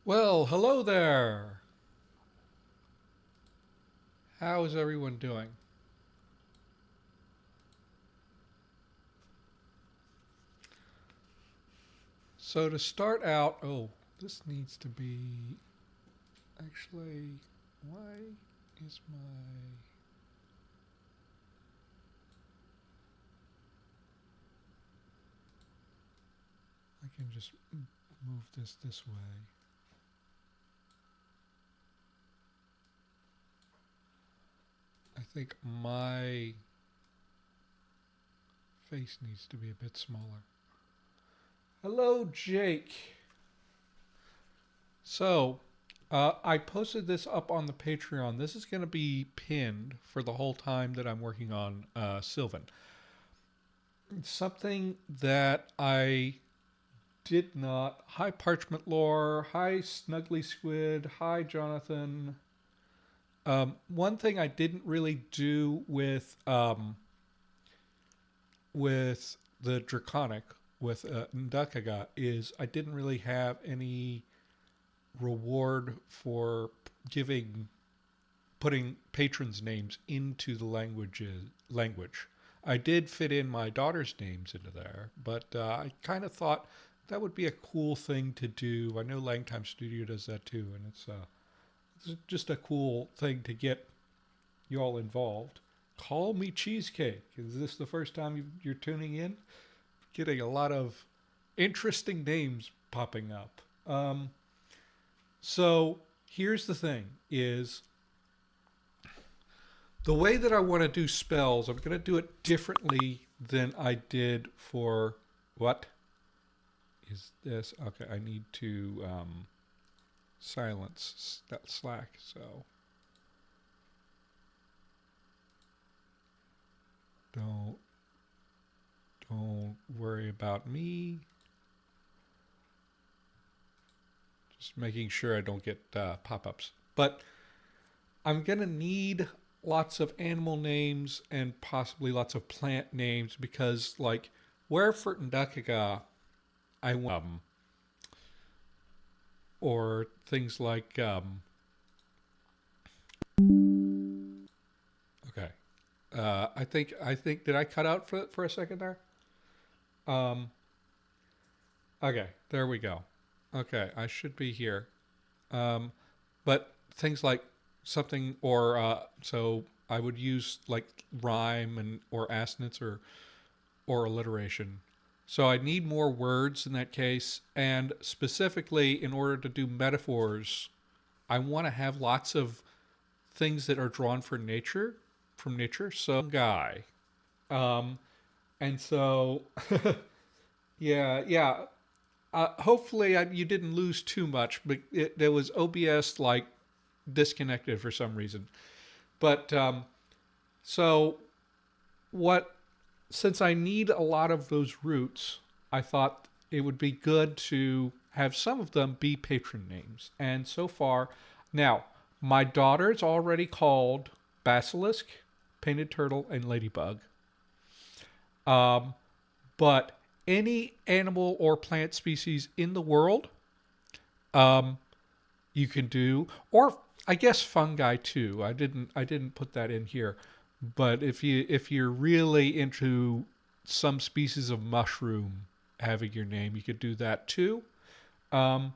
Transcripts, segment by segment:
Well, hello there. How is everyone doing? So to start out, this needs to be actually why is my I can just move this way. I think my face needs to be a bit smaller. Hello, Jake. So, I posted this up on the Patreon. This is going to be pinned for the whole time that I'm working on Sylvan. Something that I did not. Hi, Parchment Lore. Hi, Snuggly Squid. Hi, Jonathan. One thing I didn't really do with the Draconic with Ndakaga is I didn't really have any reward for giving putting patrons' names into the language. I did fit in my daughter's names into there, but I kind of thought that would be a cool thing to do. I know Langtime Studio does that too, and it's just a cool thing to get you all involved. Call me Cheesecake. Is this the first time you're tuning in? Getting a lot of interesting names popping up. So here's the thing: is the way that I want to do spells, I'm going to do it differently than I did for what is this? Okay, I need to silence that Slack. So don't worry about me. Just making sure I don't get pop-ups. But I'm going to need lots of animal names and possibly lots of plant names because, like, where for Ndakaga, I want or things like okay. I think did I cut out for a second there? Um, okay, there we go. Okay, I should be here. But things like something or so I would use like rhyme and or assonance or alliteration. So I need more words in that case, and specifically in order to do metaphors, I want to have lots of things that are drawn from nature. So guy, um, and so yeah. Hopefully you didn't lose too much, but there was OBS like disconnected for some reason. But so what? Since I need a lot of those roots, I thought it would be good to have some of them be patron names. And so far, now my daughter's already called Basilisk, Painted Turtle, and Ladybug. Um, but any animal or plant species in the world, um, you can do, or I guess fungi too. I didn't put that in here, but if you're really into some species of mushroom having your name, you could do that too. Um,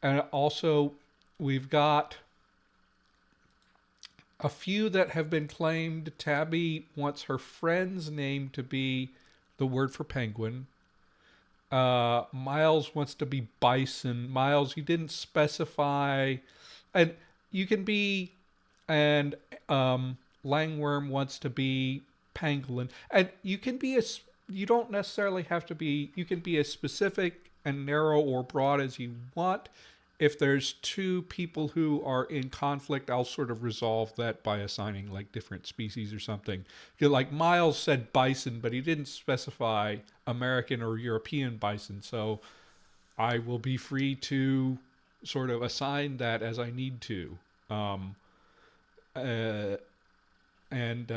and also, we've got a few that have been claimed. Tabby wants her friend's name to be the word for penguin. Miles wants to be bison. Miles, you didn't specify, and you can be, and Langworm wants to be pangolin, and you can be as you don't necessarily have to be. You can be as specific and narrow or broad as you want. If there's two people who are in conflict, I'll sort of resolve that by assigning like different species or something. Like Miles said bison, but he didn't specify American or European bison, so I will be free to sort of assign that as I need to. Uh, and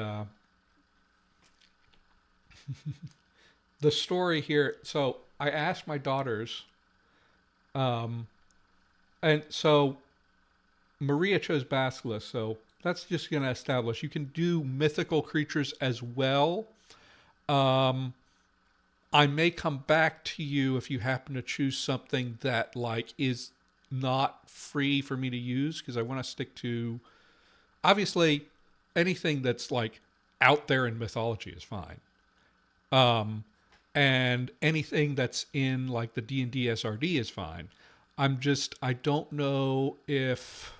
the story here. So I asked my daughters, um, And so Maria chose basilisk, so that's just going to establish you can do mythical creatures as well. Um, I may come back to you if you happen to choose something that like is not free for me to use, because I want to stick to, obviously, anything that's like out there in mythology is fine. Um, and anything that's in like the D&D SRD is fine. I don't know if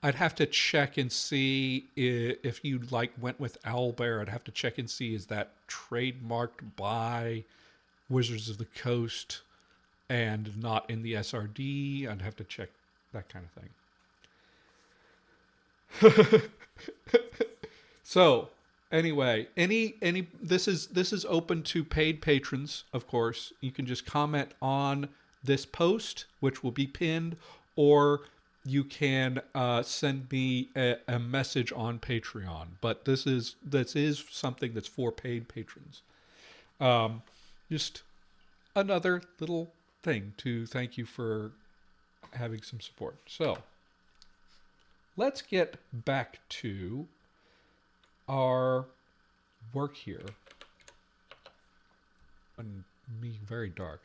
I'd have to check and see if you like went with Owlbear. I'd have to check and see, is that trademarked by Wizards of the Coast and not in the SRD. I'd have to check that kind of thing. So anyway, any this is open to paid patrons, of course. You can just comment on this post, which will be pinned, or you can send me a message on Patreon. But this is something that's for paid patrons. Just another little thing to thank you for having some support. So let's get back to our work here. And me very dark.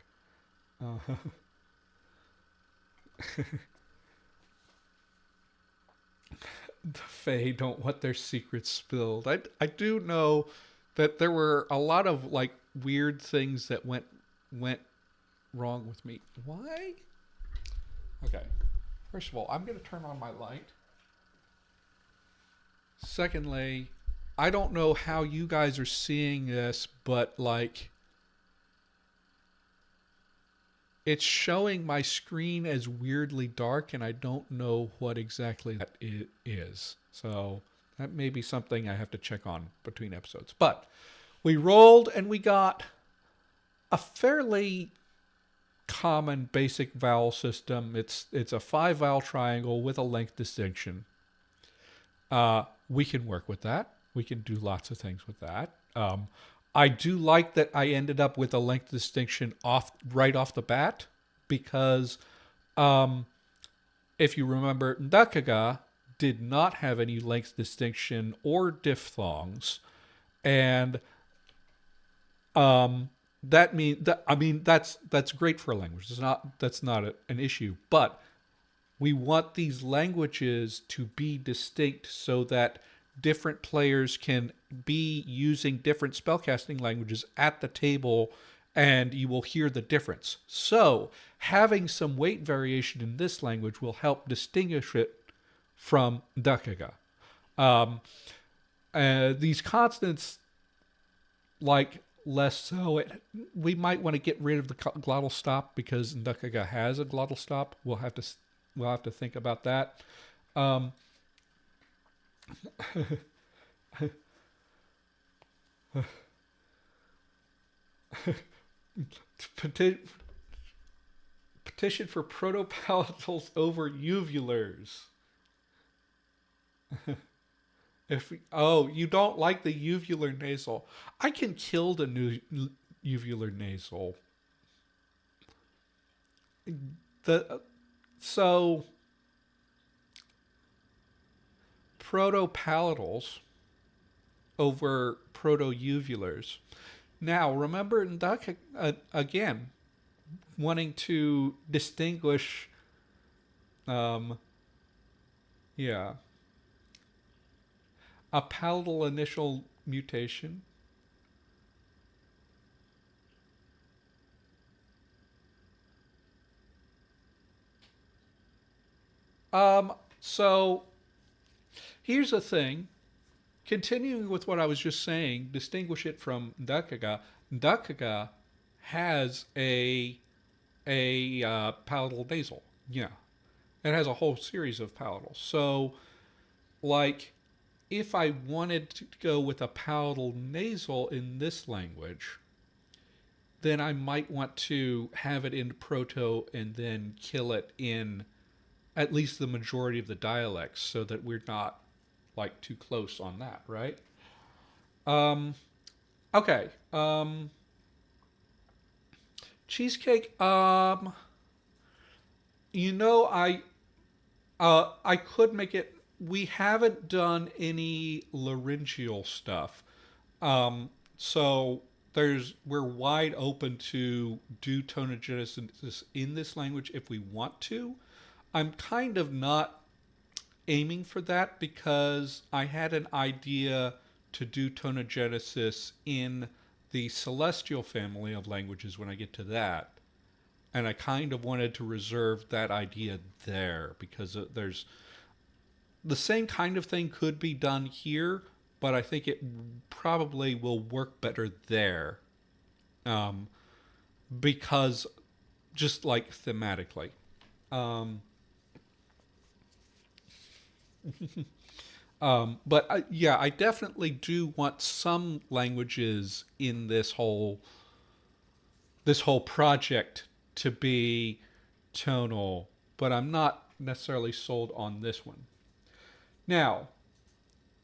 The Fae don't want their secrets spilled. I do know that there were a lot of like weird things that went wrong with me. Why? Okay. First of all, I'm going to turn on my light. Secondly, I don't know how you guys are seeing this, but like it's showing my screen as weirdly dark, and I don't know what exactly that is. So that may be something I have to check on between episodes. But we rolled and we got a fairly common basic vowel system. It's a 5-vowel triangle with a length distinction. We can work with that. We can do lots of things with that. I do like that I ended up with a length distinction right off the bat, because if you remember, Ndakaga did not have any length distinction or diphthongs, and that means that, I mean, that's great for a language. That's not an issue, but we want these languages to be distinct so that different players can be using different spellcasting languages at the table, and you will hear the difference. So having some weight variation in this language will help distinguish it from Ndakaga. These consonants, like less so. We might want to get rid of the glottal stop because Ndakaga has a glottal stop. We'll have to think about that. Petition for proto-palatals over uvulars. You don't like the uvular nasal. I can kill the new uvular nasal. So proto-palatals over proto-uvulars. Now, remember, again, wanting to distinguish, a palatal initial mutation. So here's the thing. Continuing with what I was just saying, distinguish it from Ndakaga. Ndakaga has a palatal nasal. Yeah. It has a whole series of palatals. So, like, if I wanted to go with a palatal nasal in this language, then I might want to have it in proto and then kill it in at least the majority of the dialects so that we're not like too close on that, right? Okay. Cheesecake. You know, I could make it. We haven't done any laryngeal stuff, so we're wide open to do tonogenesis in this language if we want to. I'm kind of not aiming for that because I had an idea to do tonogenesis in the celestial family of languages when I get to that. And I kind of wanted to reserve that idea there because there's the same kind of thing could be done here, but I think it probably will work better there, um, because just like thematically. Um, but yeah, I definitely do want some languages in this whole project to be tonal, but I'm not necessarily sold on this one. Now,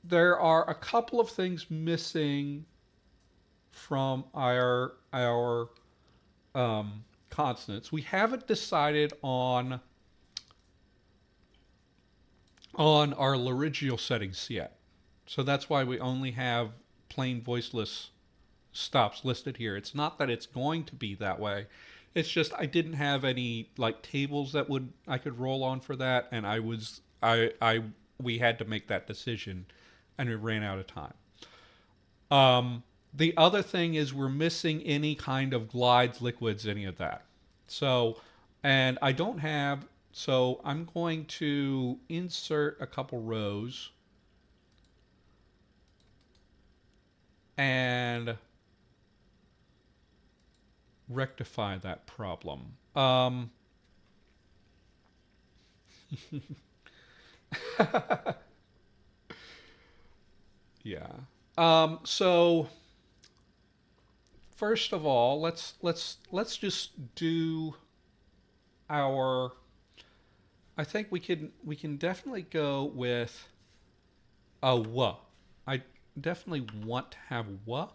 there are a couple of things missing from our consonants. We haven't decided on our laryngeal settings yet, so that's why we only have plain voiceless stops listed here. It's not that it's going to be that way. It's just I didn't have any like tables that would I could roll on for that, and I we had to make that decision, and we ran out of time. The other thing is we're missing any kind of glides, liquids, any of that. So, and I don't have. So I'm going to insert a couple rows and rectify that problem. Yeah. So first of all, let's just do our. I think we can definitely go with a w. I definitely want to have w.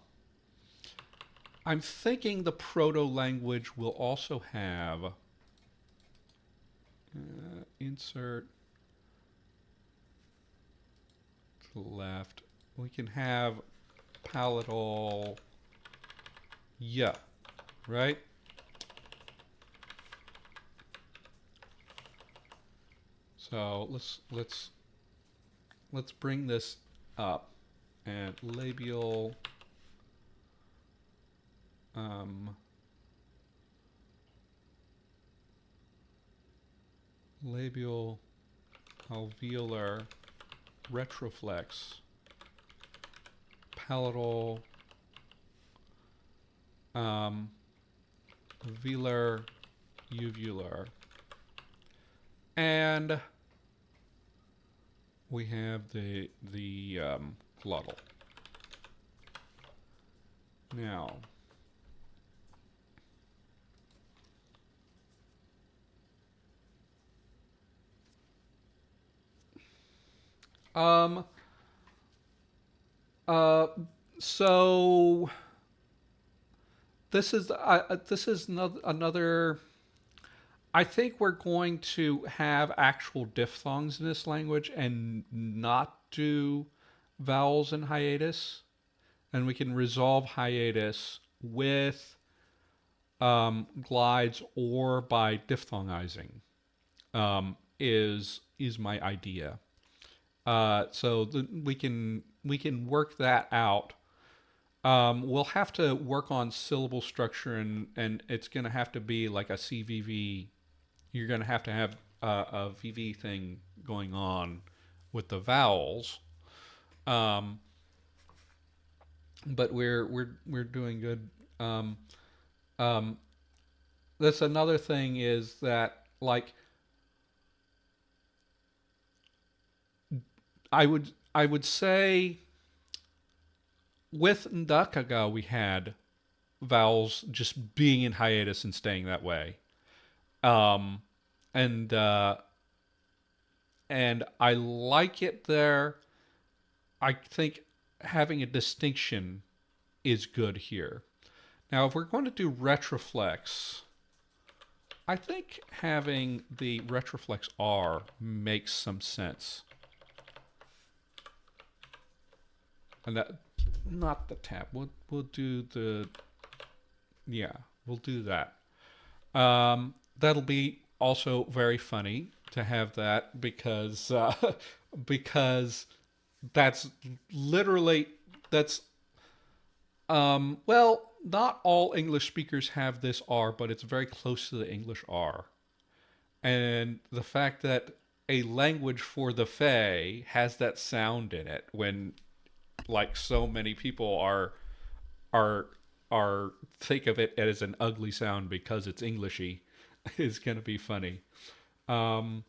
I'm thinking the proto language will also have insert to the left. We can have palatal yeah, right? So let's bring this up and labial labial alveolar retroflex palatal velar uvular, and we have the glottal. Now, um, uh, so this is another. I think we're going to have actual diphthongs in this language and not do vowels in hiatus, and we can resolve hiatus with glides or by diphthongizing. Is my idea. So we can work that out. We'll have to work on syllable structure, and it's going to have to be like a CVV. You're going to have a VV thing going on with the vowels. But we're doing good. That's another thing is that like I would say with Ndakaga we had vowels just being in hiatus and staying that way. Um, and and I like it there. I think having a distinction is good here. Now, if we're going to do retroflex, I think having the retroflex R makes some sense. And that, not the tab. We'll do the, yeah, we'll do that. That'll be also very funny to have that because because that's literally that's well, not all English speakers have this R, but it's very close to the English R. And the fact that a language for the Fae has that sound in it when like so many people are are think of it as an ugly sound because it's Englishy is going to be funny. Um,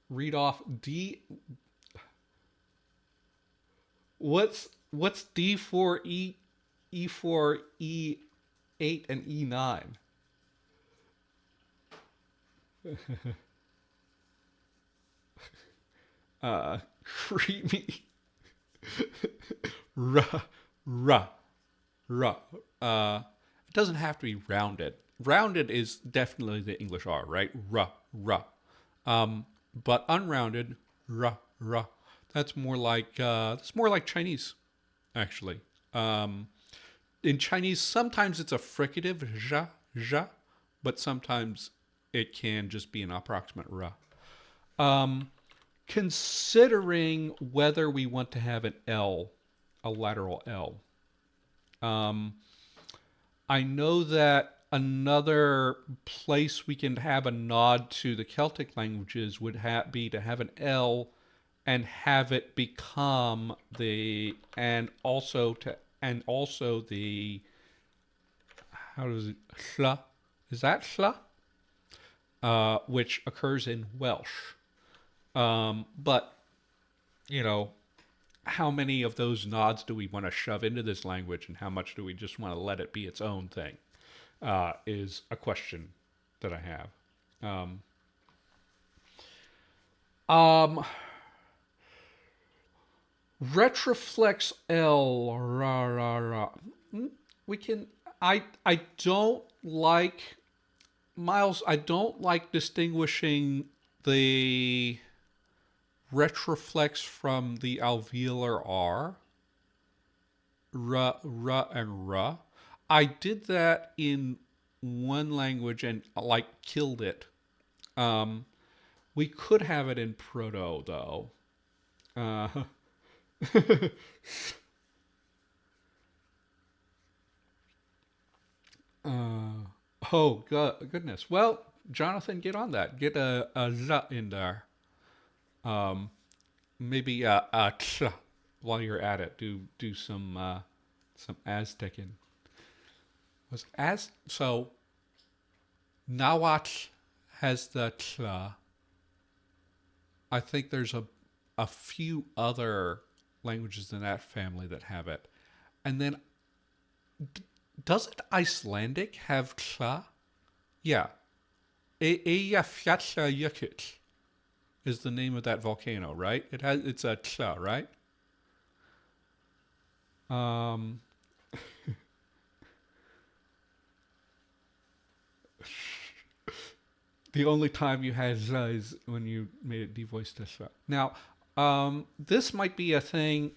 read off D. What's D for E for E8 and E9? Creamy. Ruh, ruh, ruh. It doesn't have to be rounded. Rounded is definitely the English R, right? Ruh, ruh. But unrounded, ruh, ruh. That's more like Chinese, actually. In Chinese, sometimes it's a fricative, zha, zha, but sometimes it can just be an approximate ra. Considering whether we want to have an L, a lateral L. I know that another place we can have a nod to the Celtic languages would be to have an L and have it become the and also the how does it shla? Is that shla? Which occurs in Welsh. But you know, how many of those nods do we want to shove into this language, and how much do we just want to let it be its own thing? Is a question that I have. Retroflex L, rah, rah, rah. We can. I don't like Miles. I don't like distinguishing the retroflex from the alveolar R. Ruh, ruh, and ruh. I did that in one language and like killed it. We could have it in Proto though. Oh goodness. Well, Jonathan, get on that. Get a Z in there. Maybe a ch while you're at it. Do some Aztecing. Was as so Nahuatl has the ch. I think there's a few other languages in that family that have it. And then doesn't Icelandic have tla? Yeah. Eyjafjallajökull is the name of that volcano, right? It's a tla, right? The only time you had za is when you made it devoiced to za. Now, this might be a thing.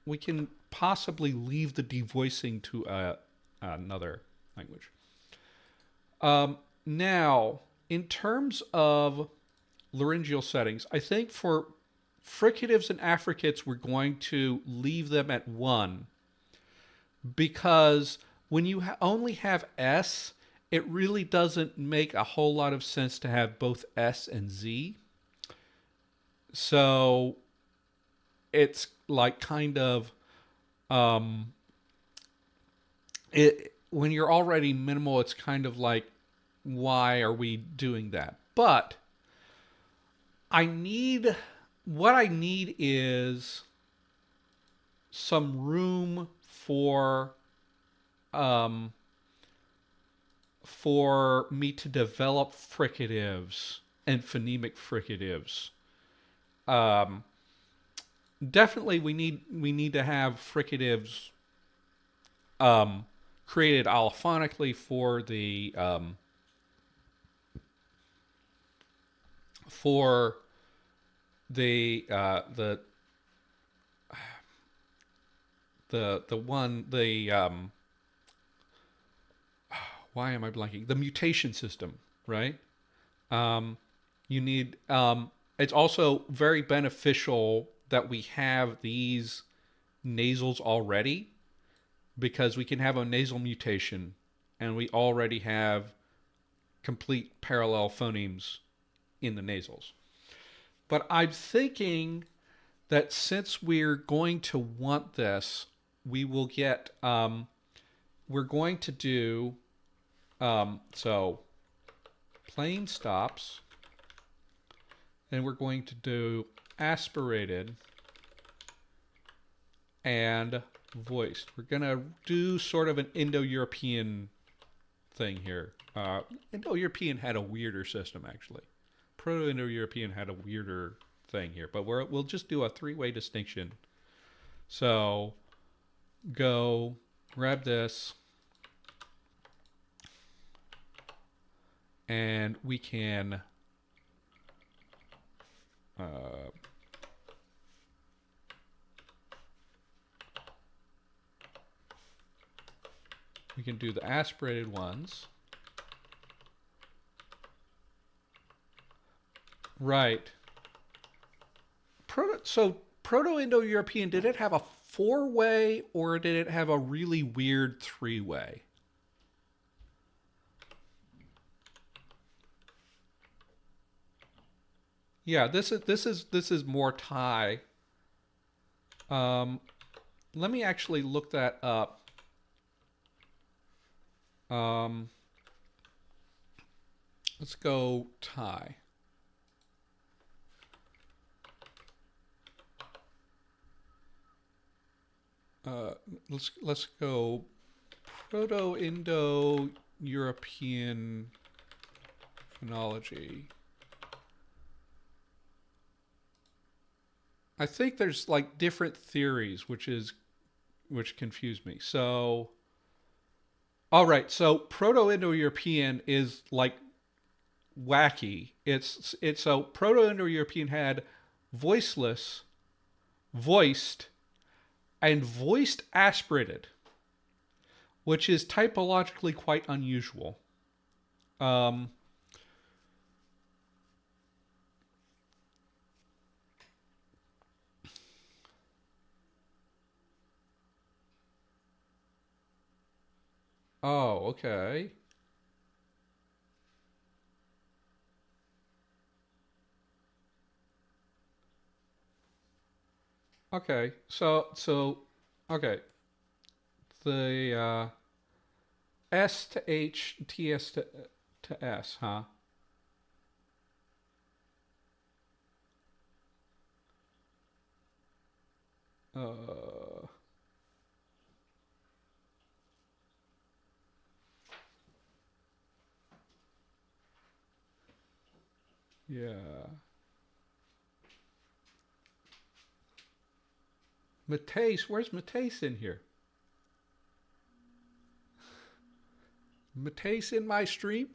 We can possibly leave the devoicing to another language. Now, in terms of laryngeal settings, I think for fricatives and affricates, we're going to leave them at 1 because when you only have S, it really doesn't make a whole lot of sense to have both S and Z. So it's like kind of when you're already minimal, it's kind of like, why are we doing that? But what I need is some room for me to develop fricatives and phonemic fricatives. Definitely we need to have fricatives created allophonically for for the one why am I blanking? The mutation system, right? You need it's also very beneficial that we have these nasals already, because we can have a nasal mutation and we already have complete parallel phonemes in the nasals. But I'm thinking that since we're going to want this, we will get we're going to do so plain stops, and we're going to do aspirated and voiced. We're going to do sort of an Indo-European thing here. Indo-European had a weirder system, actually. Proto-Indo-European had a weirder thing here, but we'll just do a three-way distinction. So go grab this, and we can do the aspirated ones. Right. So Proto-Indo-European, did it have a four-way or did it have a really weird three-way? Yeah, this is more Thai. Let me actually look that up. Let's go Thai. Let's go Proto-Indo-European phonology. I think there's like different theories, which confuse me. So, all right. So Proto-Indo-European is like wacky. It's so Proto-Indo-European had voiceless, voiced, and voiced aspirated, which is typologically quite unusual. Oh, okay. Okay. So okay. The S to H, T S to S, huh? Uh, yeah. Matisse, where's Matisse in here? Matisse in my stream?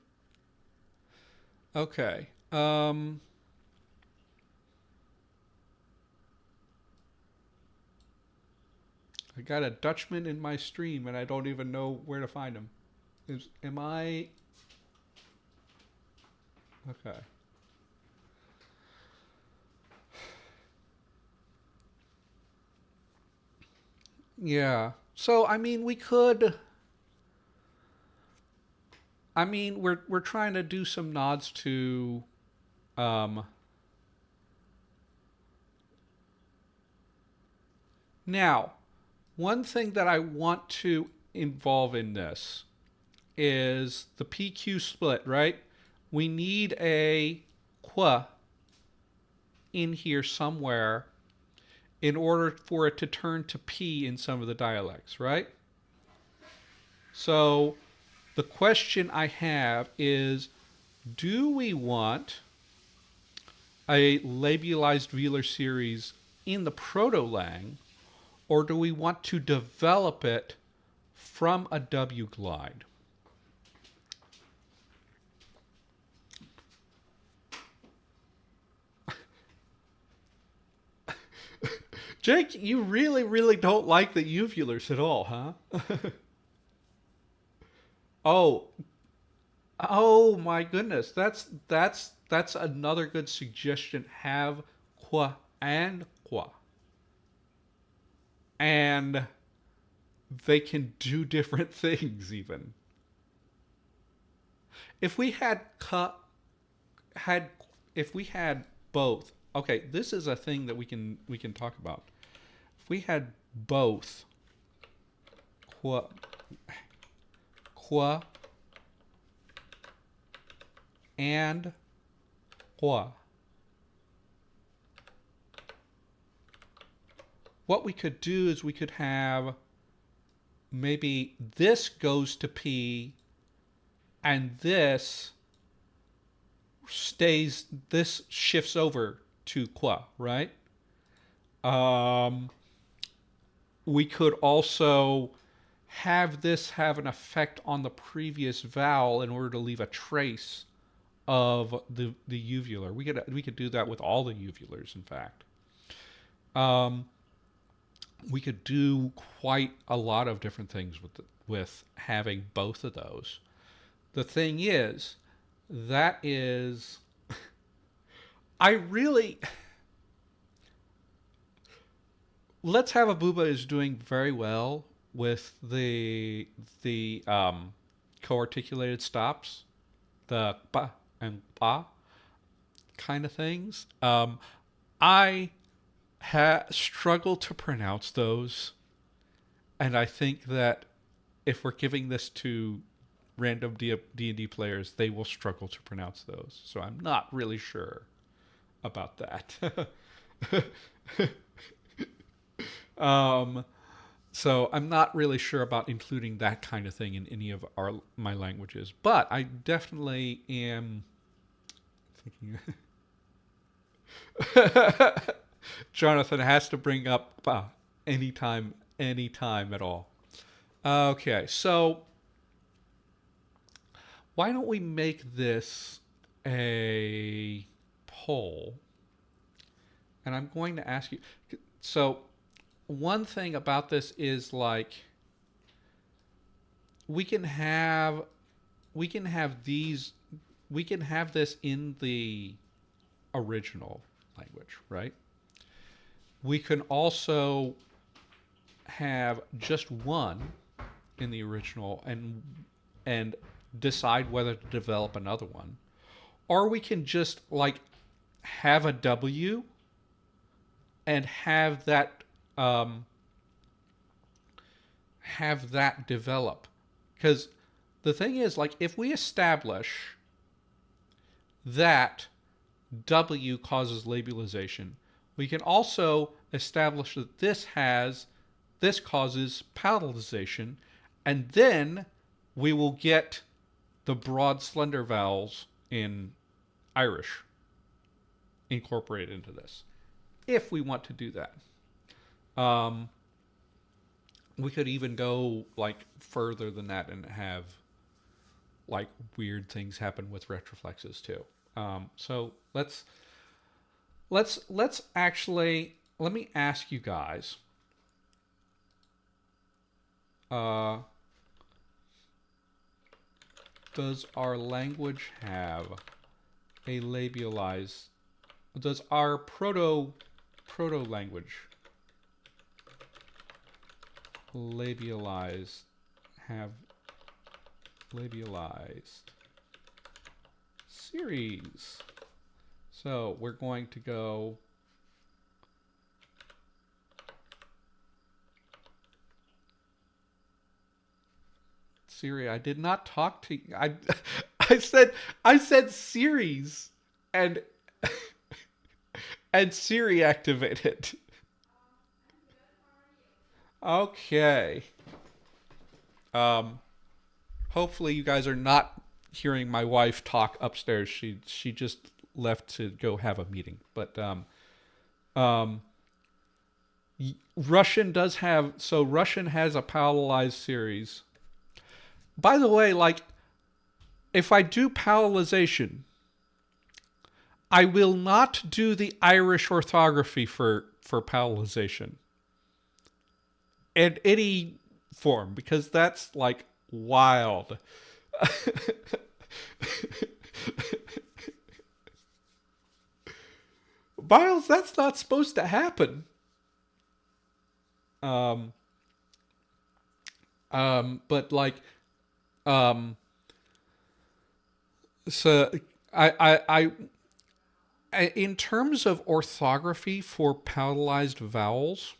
Okay. I got a Dutchman in my stream and I don't even know where to find him. Am I? Okay. Yeah. So I mean, we could. I mean, we're trying to do some nods to. Now, one thing that I want to involve in this is the PQ split, right? We need a qua in here somewhere in order for it to turn to P in some of the dialects, right? So the question I have is, do we want a labialized velar series in the proto-lang, or do we want to develop it from a W glide. Jake, you really, really don't like the uvulars at all, huh? Oh, oh my goodness. That's another good suggestion. Have qua and qua. And they can do different things even. If we had had if we had both. Okay, this is a thing that we can talk about. If we had both qua qua and qua, what we could do is we could have maybe this goes to P and this shifts over to qua, right? We could also have this have an effect on the previous vowel in order to leave a trace of the uvular. We could do that with all the uvulars, in fact. We could do quite a lot of different things with having both of those. The thing is, I really, Let's Have a Booba is doing very well with the co-articulated stops, the pa and pa kind of things. I struggle to pronounce those, and I think that if we're giving this to random D&D players, they will struggle to pronounce those. So I'm not really sure about that. So I'm not really sure about including that kind of thing in any of my languages, but I definitely am thinking. Jonathan has to bring up anytime at all. Okay, so why don't we make this a poll? And I'm going to ask you. So one thing about this is like we can have this in the original language, right? We can also have just one in the original and decide whether to develop another one, or we can just like have a W and have that develop. Because the thing is, like, if we establish that W causes labialization, we can also establish that this causes palatalization, and then we will get the broad slender vowels in Irish incorporated into this, if we want to do that. We could even go like further than that and have like weird things happen with retroflexes too. So let's actually, let me ask you guys. Does our language have a labialized? Does our proto language have labialized series? So we're going to go Siri. I did not talk to you. I said series and and Siri activated. Okay. Hopefully you guys are not hearing my wife talk upstairs. She just left to go have a meeting. But Russian does have, so Russian has a parallelized series. By the way, like, if I do parallelization, I will not do the Irish orthography for parallelization in any form, because that's like wild. Miles, that's not supposed to happen. Um, but like, um, so in terms of orthography for palatalized vowels,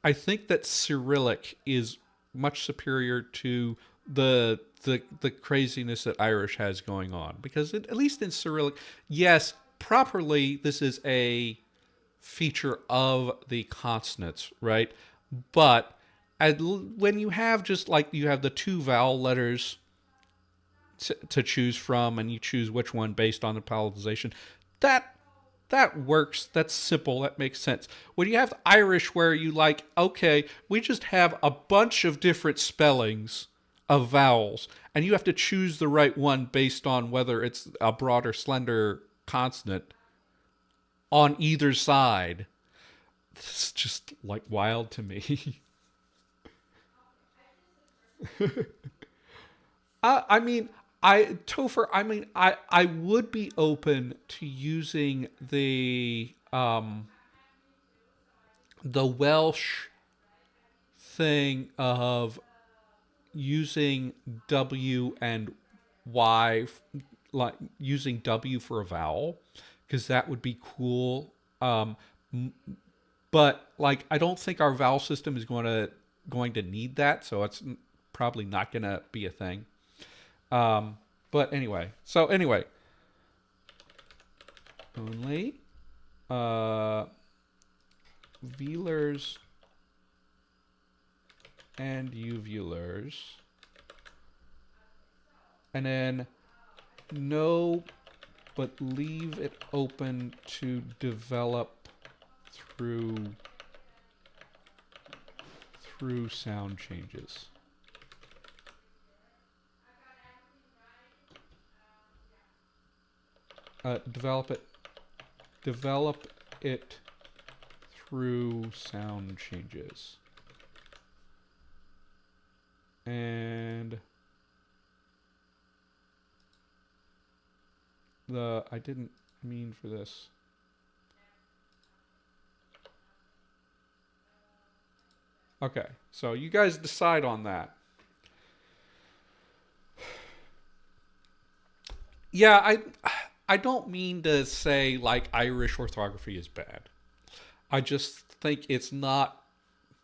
I think that Cyrillic is much superior to the craziness that Irish has going on, because at least in Cyrillic, yes, properly this is a feature of the consonants, right? But when you have just like you have the two vowel letters to choose from, and you choose which one based on the palatalization, that that works. That's simple. That makes sense. When you have Irish, where you like, okay, we just have a bunch of different spellings of vowels, and you have to choose the right one based on whether it's a broad or slender consonant on either side. It's just like wild to me. I mean, Topher. I mean, I would be open to using the Welsh thing of using W and Y, like using W for a vowel, because that would be cool. But like, I don't think our vowel system is going to need that, so it's probably not going to be a thing. But anyway, so anyway, only velars and uvulars, and then no, but leave it open to develop through sound changes. Develop it through sound changes. And I didn't mean for this. Okay, so you guys decide on that. Yeah, I don't mean to say like Irish orthography is bad. I just think it's not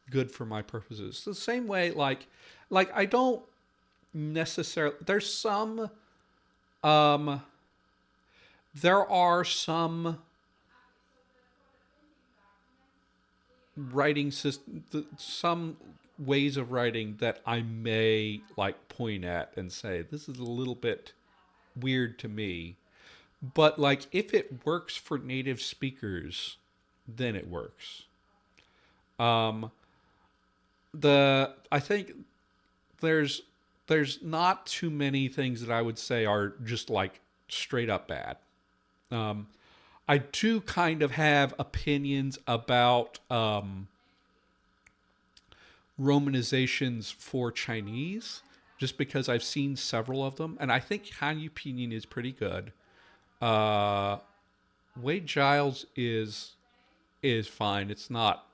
good for my purposes. The same way, like I don't necessarily. Um, there are some writing system, some ways of writing that I may like point at and say this is a little bit weird to me. But like, if it works for native speakers, then it works. Um, I think there's not too many things that I would say are just like straight up bad. Um, I do kind of have opinions about romanizations for Chinese, just because I've seen several of them, and I think Han Pinyin is pretty good. Uh, Wade Giles is fine. It's not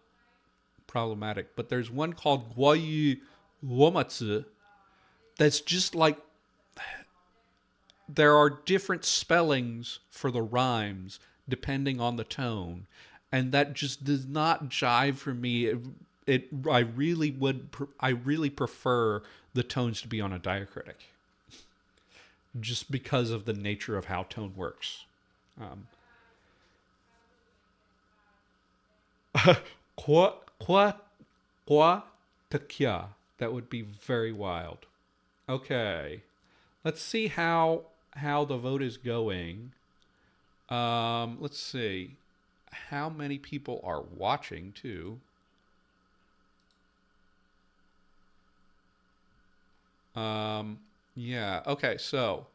problematic. But there's one called Guoyu Womatsu that's just like, there are different spellings for the rhymes depending on the tone, and that just does not jive for me. I really prefer the tones to be on a diacritic, just because of the nature of how tone works. Um, Qua qua qua takia. That would be very wild. Okay, let's see how the vote is going. Let's see how many people are watching too. Yeah. Okay. So,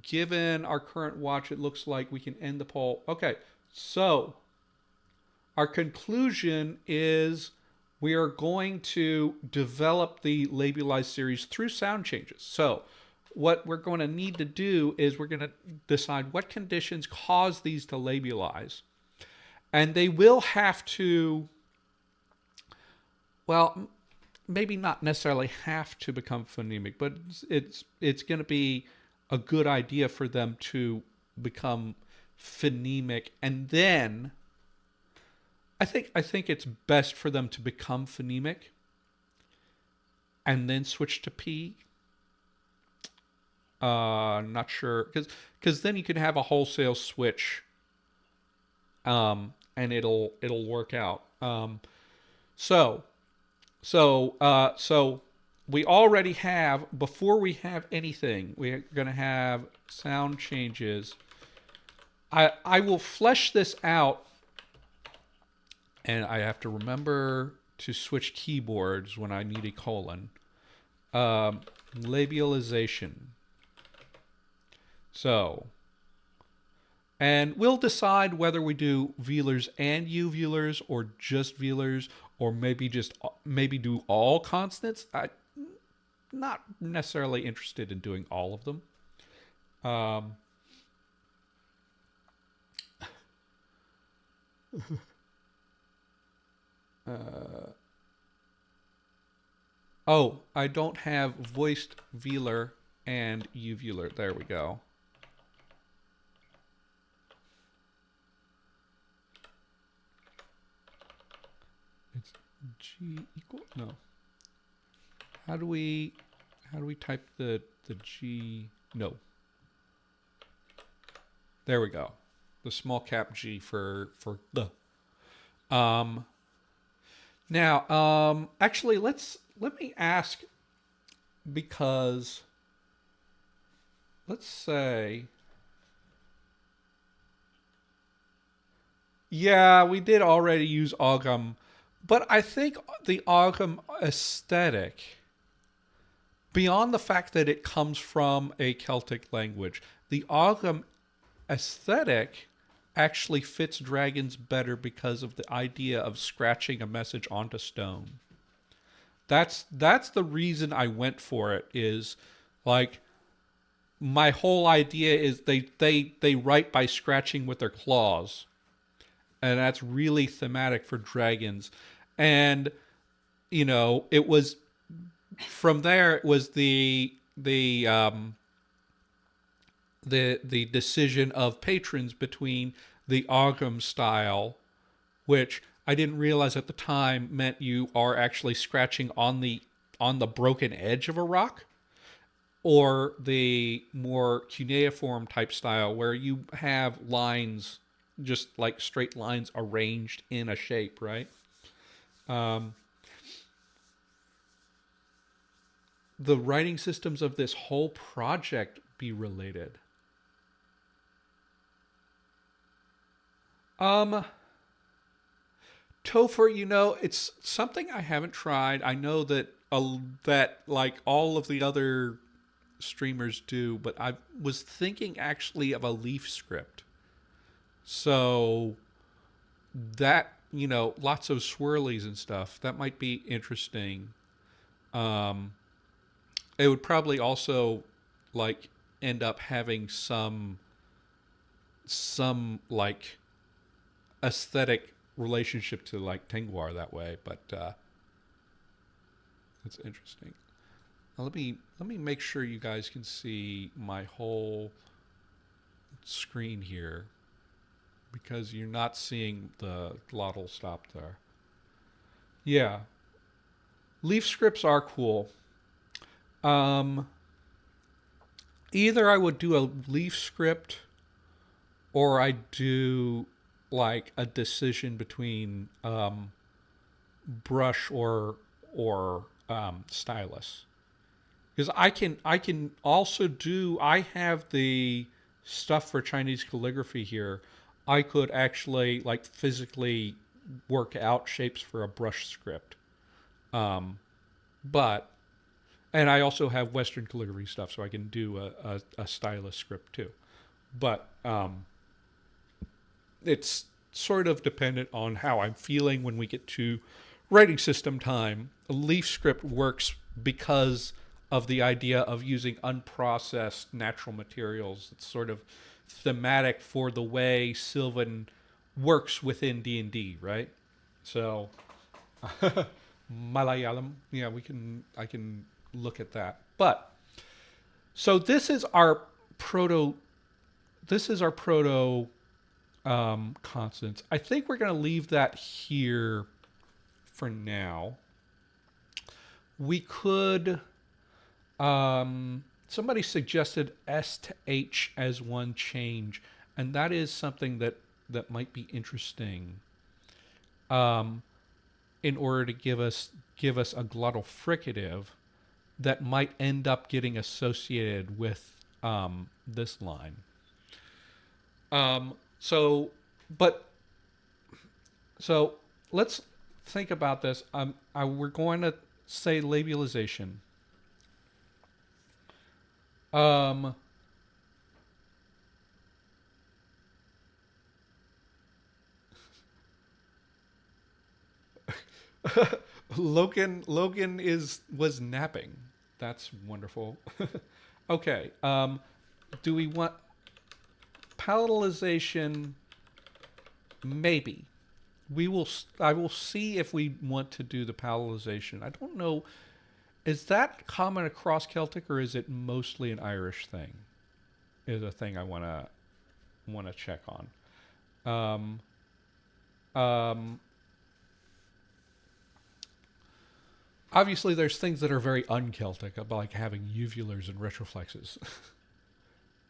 given our current watch, it looks like we can end the poll. Okay. So, our conclusion is we are going to develop the labialized series through sound changes. So, what we're going to need to do is we're going to decide what conditions cause these to labialize. And they will have to, well, maybe not necessarily have to become phonemic, but it's going to be a good idea for them to become phonemic, and then I think it's best for them to become phonemic and then switch to P. Not sure, because then you can have a wholesale switch, and it'll work out. So so we already have, before we have anything, we're going to have sound changes. I will flesh this out, and I have to remember to switch keyboards when I need a colon. Labialization. So, and we'll decide whether we do velars and uvulars, or just velars, or maybe do all consonants. I'm not necessarily interested in doing all of them. Oh, I don't have voiced velar and uvular. There we go. It's G equal, no. How do we type the G? No. There we go. The small cap G for the. Now, actually, let me ask, because let's say, yeah, we did already use Ogam, but I think the Ogam aesthetic, beyond the fact that it comes from a Celtic language, the Ogam aesthetic actually fits dragons better because of the idea of scratching a message onto stone. That's the reason I went for it. Is like, my whole idea is they write by scratching with their claws, and that's really thematic for dragons. And it was from there, it was the decision of patrons between the Ogam style, which I didn't realize at the time meant you are actually scratching on the broken edge of a rock, or the more cuneiform type style where you have lines, just like straight lines arranged in a shape, right? The writing systems of this whole project be related. Topher, it's something I haven't tried. I know that that like all of the other streamers do, but I was thinking actually of a leaf script. So that, lots of swirlies and stuff, that might be interesting. It would probably also like end up having some like aesthetic relationship to like Tengwar that way, but that's interesting. Now let me make sure you guys can see my whole screen here, because you're not seeing the glottal stop there. Yeah, leaf scripts are cool. Either I would do a leaf script, or I do like a decision between brush or stylus, because I can also do, I have the stuff for Chinese calligraphy here. I could actually like physically work out shapes for a brush script, but And I also have Western calligraphy stuff, so I can do a stylus script too. But it's sort of dependent on how I'm feeling when we get to writing system time. A leaf script works because of the idea of using unprocessed natural materials. It's sort of thematic for the way Sylvan works within D&D, right? So Malayalam, yeah, I can look at that. But so this is our proto consonants. I think we're going to leave that here for now. We could somebody suggested S to H as one change, and that is something that might be interesting. In order to give us a glottal fricative that might end up getting associated with this line. So let's think about this. We're going to say labialization. Logan was napping. That's wonderful. Okay. Do we want palatalization? Maybe. I will see if we want to do the palatalization. I don't know. Is that common across Celtic, or is it mostly an Irish thing? Is a thing I want to check on. Obviously, there's things that are very un-Celtic, about like having uvulars and retroflexes.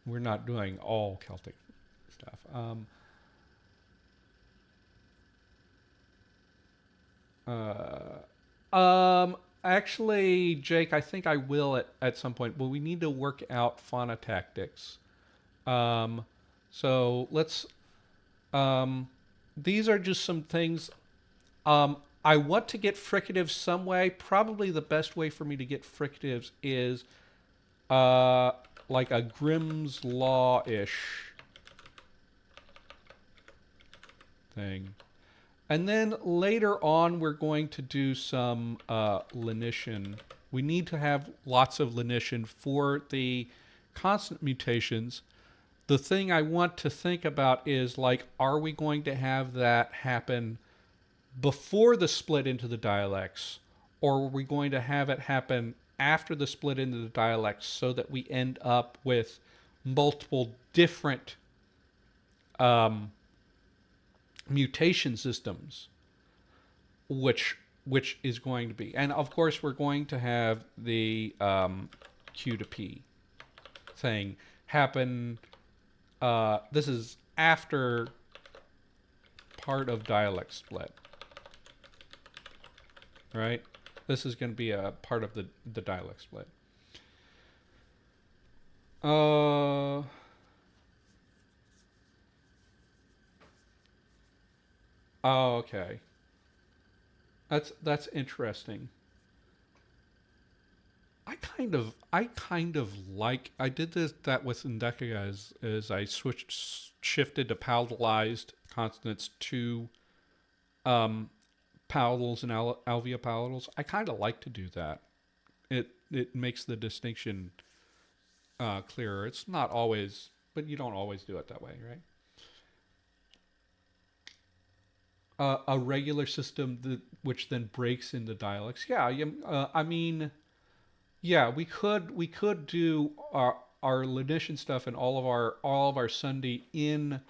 We're not doing all Celtic stuff. Actually, Jake, I think I will at some point, but we need to work out phonotactics. So let's, these are just some things. I want to get fricatives some way. Probably the best way for me to get fricatives is like a Grimm's Law-ish thing. And then later on, we're going to do some lenition. We need to have lots of lenition for the consonant mutations. The thing I want to think about is, like, are we going to have that happen before the split into the dialects, or are we going to have it happen after the split into the dialects so that we end up with multiple different mutation systems, which is going to be, and of course we're going to have the Q to P thing happen. This is after part of dialect split, right? This is going to be a part of the dialect split. Oh, okay. That's interesting. I kind of like, I did that with Endeca as I shifted to palatalized consonants to palatals and alveopalatals. I kind of like to do that. It makes the distinction clearer. It's not always, but you don't always do it that way, right? A regular system which then breaks into dialects. Yeah, I mean, yeah, we could do our Lenition stuff and all of our Sunday in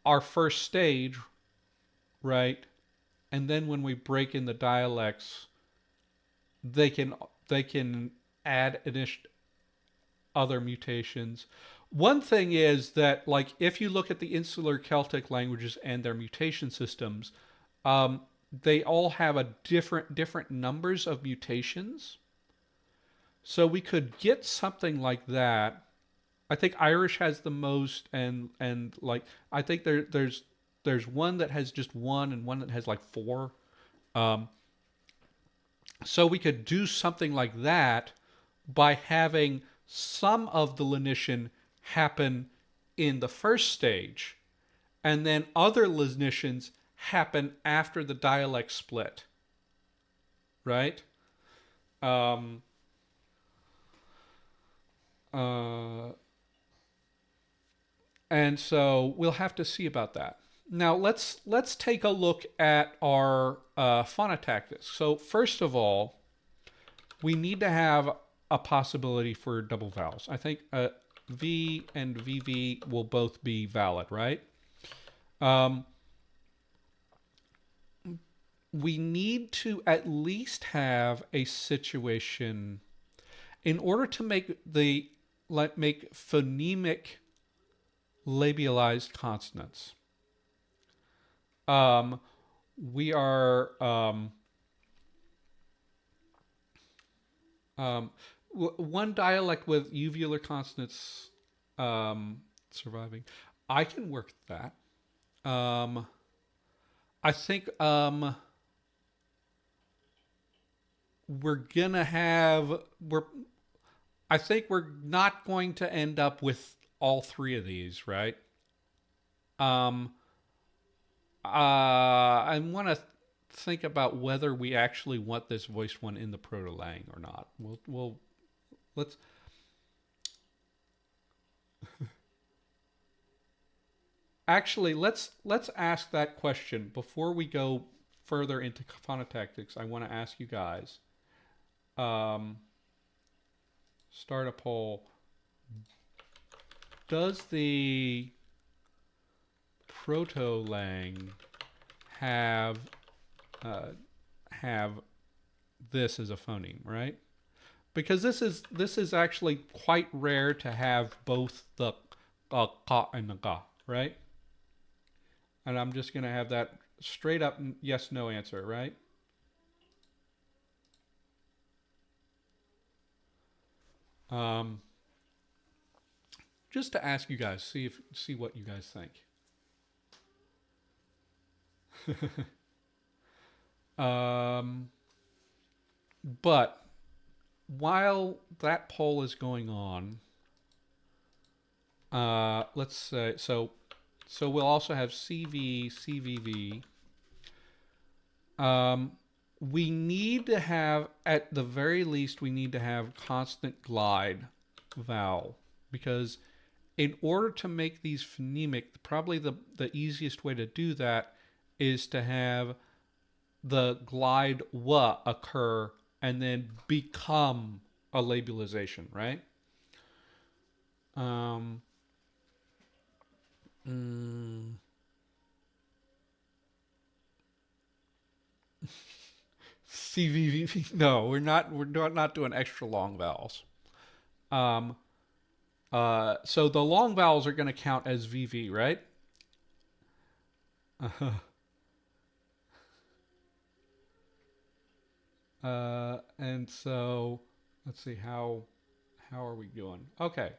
our first stage, right? And then when we break in the dialects, they can add other mutations. One thing is that, like, if you look at the insular Celtic languages and their mutation systems, they all have a different numbers of mutations. So we could get something like that. I think Irish has the most, and like I think there's one that has just one and one that has like four. So we could do something like that by having some of the lenition happen in the first stage, and then other lenitions happen after the dialect split, right? Um, uh, and so we'll have to see about that. Now let's take a look at our phonotactics. So first of all, we need to have a possibility for double vowels. I think V and VV will both be valid, right? Um, we need to at least have a situation in order to make phonemic labialized consonants. Um, we are one dialect with uvular consonants surviving. I can work that. I think we're gonna have we're. I think we're not going to end up with all three of these, right? Um, I want to think about whether we actually want this voice one in the proto-lang or not. We'll let's actually let's ask that question before we go further into phonotactics. I want to ask you guys. Um, start a poll. Does the proto-lang have have this as a phoneme, right? Because this is actually quite rare to have both the ka and the ga, right? And I'm just gonna have that straight up yes no answer, right? Um, just to ask you guys, see what you guys think. um, but while that poll is going on, let's say so we'll also have CV, CVV. We need to have, at the very least, we need to have constant glide vowel, because in order to make these phonemic, probably the easiest way to do that is to have the glide wa occur and then become a labialization, right? Um, mm, CVV. No, we're not doing extra long vowels. Um, so the long vowels are going to count as VV, right? And so let's see how are we doing? Okay,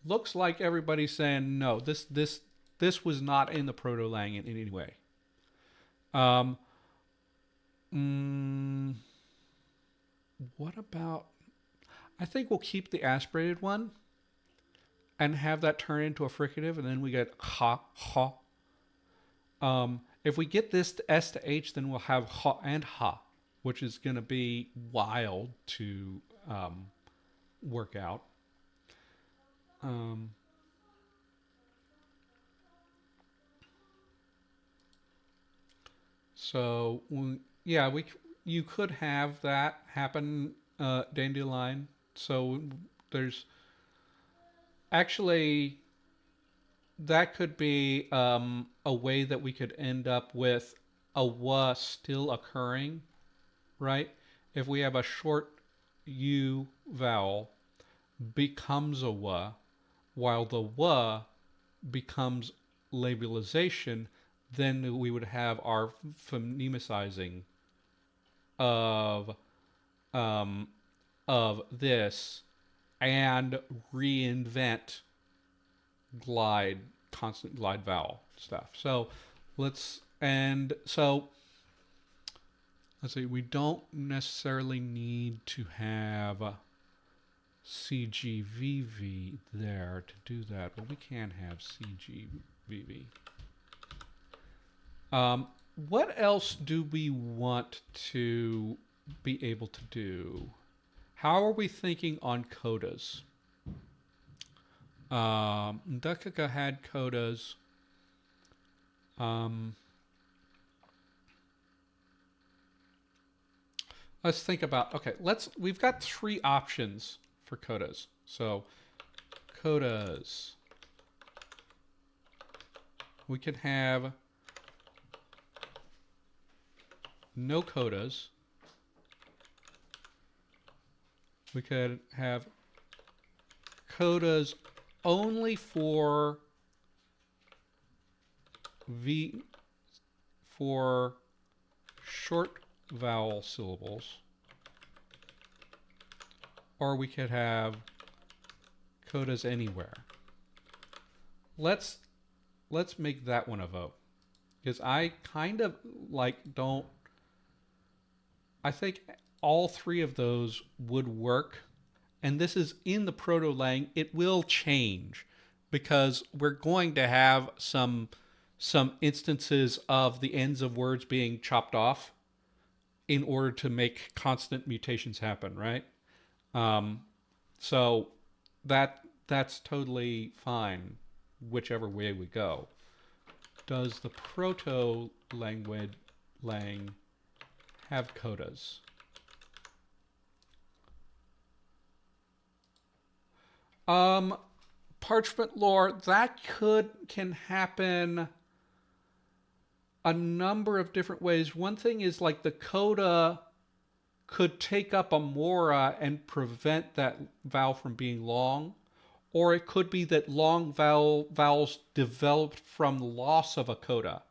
looks like everybody's saying no. This was not in the proto-lang in any way. Um, mm, what about? I think we'll keep the aspirated one and have that turn into a fricative, and then we get ha ha. If we get this to S to H, then we'll have ha and ha, which is going to be wild to work out. Um, so yeah, you could have that happen, dandelion. So there's actually that could be a way that we could end up with a wa still occurring, right? If we have a short u vowel becomes a wa, while the wa becomes labialization, then we would have our phonemicizing of um, of this and reinvent glide constant glide vowel stuff. So let's and so let's see, we don't necessarily need to have CGVV there to do that, but we can have CGVV. What else do we want to be able to do? How are we thinking on codas? Ndukaka had codas. Let's think about, okay, we've got 3 options for codas. So codas, we can have no codas. We could have codas only for short vowel syllables, or we could have codas anywhere. Let's make that one a vote, because I kind of don't. I think all 3 of those would work, and this is in the proto-lang. It will change because we're going to have some instances of the ends of words being chopped off in order to make constant mutations happen, right? So that's totally fine, whichever way we go. Does the proto-lang have codas? Parchment lore, that can happen a number of different ways. One thing is the coda could take up a mora and prevent that vowel from being long, or it could be that long vowels developed from loss of a coda,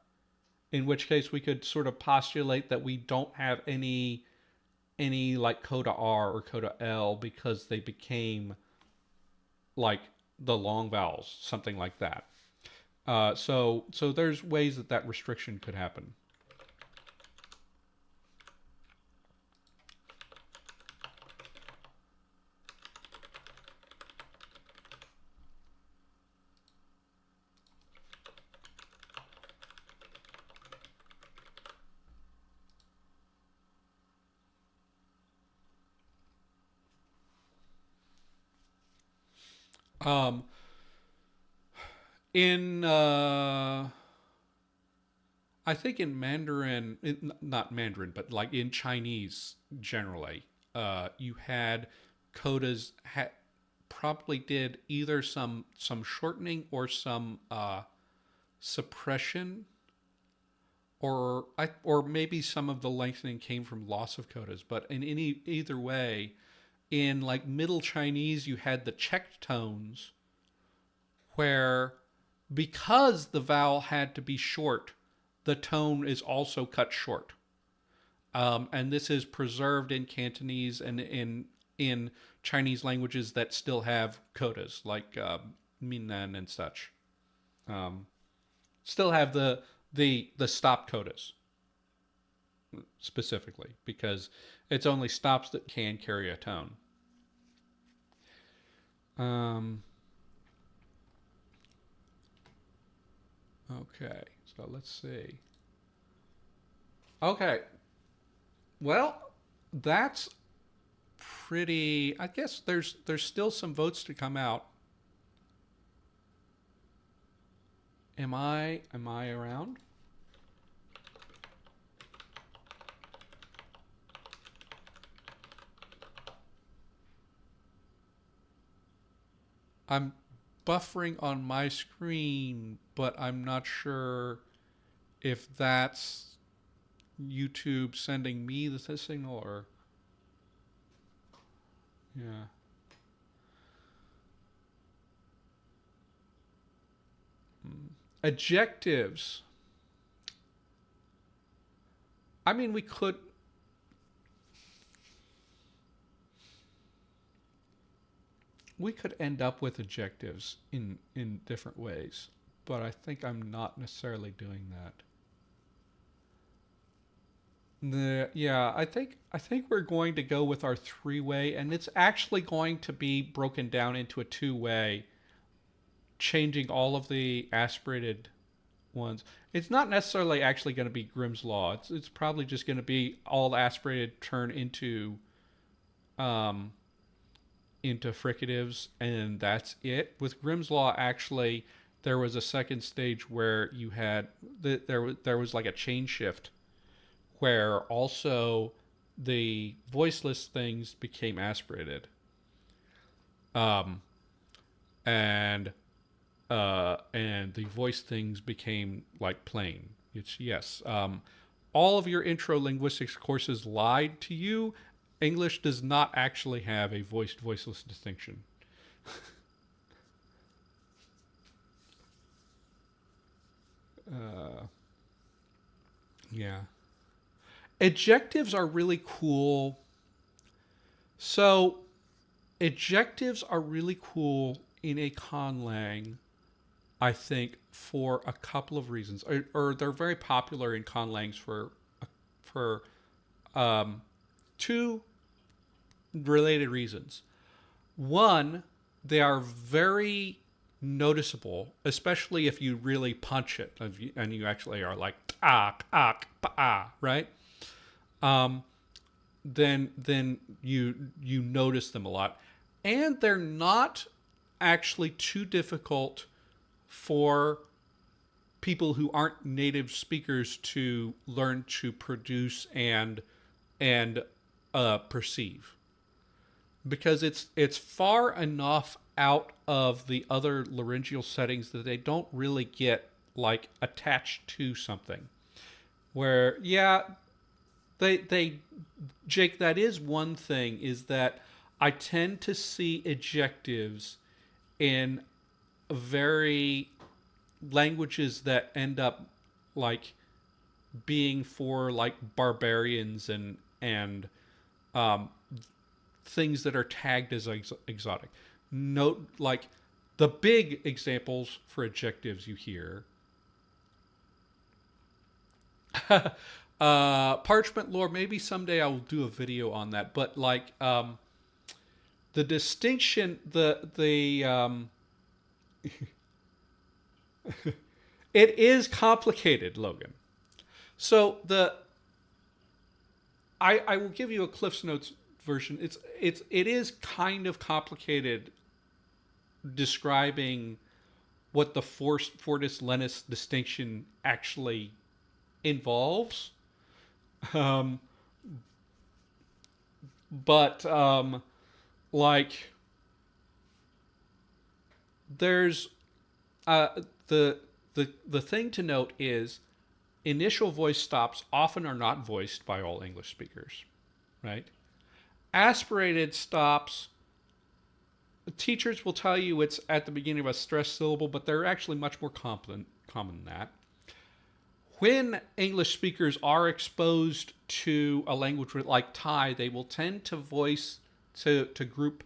in which case we could sort of postulate that we don't have any coda R or coda L because they became the long vowels, something like that. So there's ways that restriction could happen. I think in Mandarin, not Mandarin, but in Chinese generally, you had codas probably did either some shortening or some suppression, or maybe some of the lengthening came from loss of codas. But in either way, in Middle Chinese, you had the checked tones, where because the vowel had to be short, the tone is also cut short. And this is preserved in Cantonese and in Chinese languages that still have codas, like Minnan and such. Still have the stop codas specifically, because it's only stops that can carry a tone. Okay, so let's see. Okay, well, that's pretty. I guess there's still some votes to come out. Am I around? I'm buffering on my screen, but I'm not sure if that's YouTube sending me the signal or... Yeah. Adjectives. I mean, we could... We could end up with adjectives in different ways, but I think I'm not necessarily doing that. Yeah, I think we're going to go with our three-way, and it's actually going to be broken down into a two-way, changing all of the aspirated ones. It's not necessarily actually going to be Grimm's law. It's probably just going to be all aspirated turn um into fricatives, and that's it. With Grimm's law, actually, there was a second stage where you had there was like a chain shift where also the voiceless things became aspirated, um, and and the voice things became like plain. It's yes. All of your intro linguistics courses lied to you. English does not actually have a voiced voiceless distinction. Uh, yeah. Adjectives are really cool. So, adjectives are really cool in a conlang, I think, for a couple of reasons. Or they're very popular in conlangs for um, two related reasons. One, they are very noticeable, especially if you really punch it and you actually are like ah ah ah, right? Um, then you notice them a lot, and they're not actually too difficult for people who aren't native speakers to learn to produce and perceive, because it's far enough out of the other laryngeal settings that they don't really get like attached to something. Where yeah, they Jake, that is one thing, is that I tend to see adjectives in very languages that end up like being for like barbarians and um, things that are tagged as exotic. Note like the big examples for adjectives you hear. Parchment lore. Maybe someday I will do a video on that. But like the distinction, the it is complicated, Logan. So I will give you a Cliff's Notes version. It is kind of complicated describing what the fortis lenis distinction actually involves. Um, but like there's uh, the the thing to note is initial voice stops often are not voiced by all English speakers, right? Aspirated stops, teachers will tell you it's at the beginning of a stressed syllable, but they're actually much more common than that. When English speakers are exposed to a language like Thai, they will tend to to group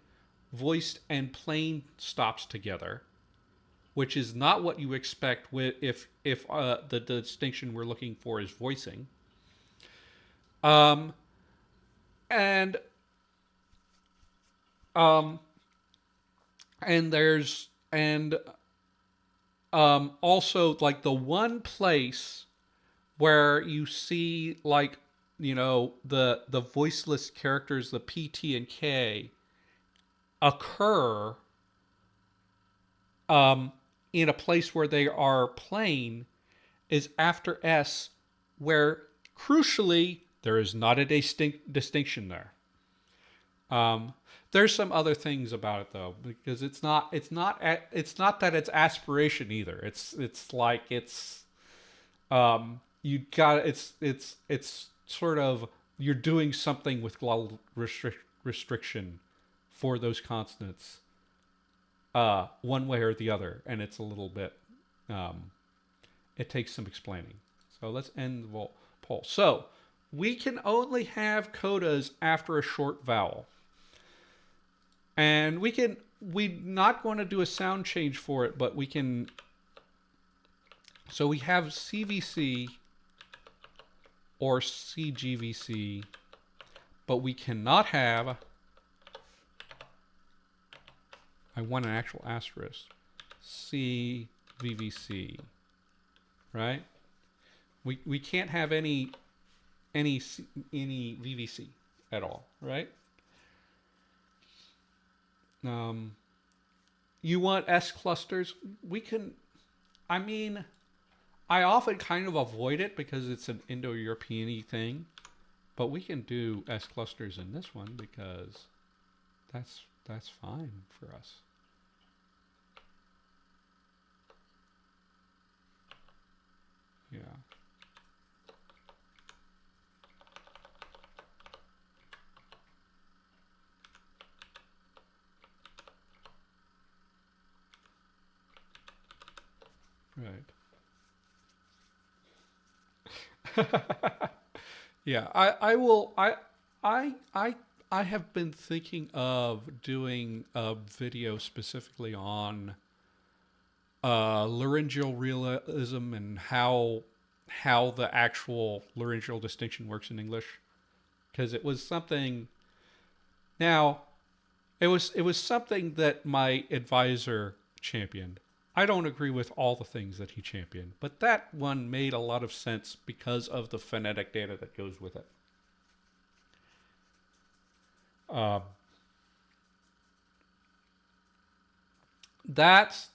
voiced and plain stops together, which is not what you expect if the distinction we're looking for is voicing. Um, and um, and there's and also like the one place where you see like the voiceless characters, the P, T, and K occur um, in a place where they are plain is after S, where crucially there is not a distinction there. Um, there's some other things about it though, because it's not that it's aspiration either. It's like you got it's sort of you're doing something with glottal restriction for those consonants, one way or the other, and it's a little bit it takes some explaining. So let's end the poll. So we can only have codas after a short vowel. And we're not going to do a sound change for it, but we can. So we have CVC or CGVC, but we cannot have, I want an actual asterisk, CVVC, right? We can't have any VVC at all, right? You want S clusters? We can, I mean, I often kind of avoid it because it's an Indo-European-y thing, but we can do S clusters in this one because that's fine for us. Yeah. Right. Yeah, I have been thinking of doing a video specifically on laryngeal realism and how the actual laryngeal distinction works in English, because it was something. Now, it was something that my advisor championed. I don't agree with all the things that he championed, but that one made a lot of sense because of the phonetic data that goes with it. That's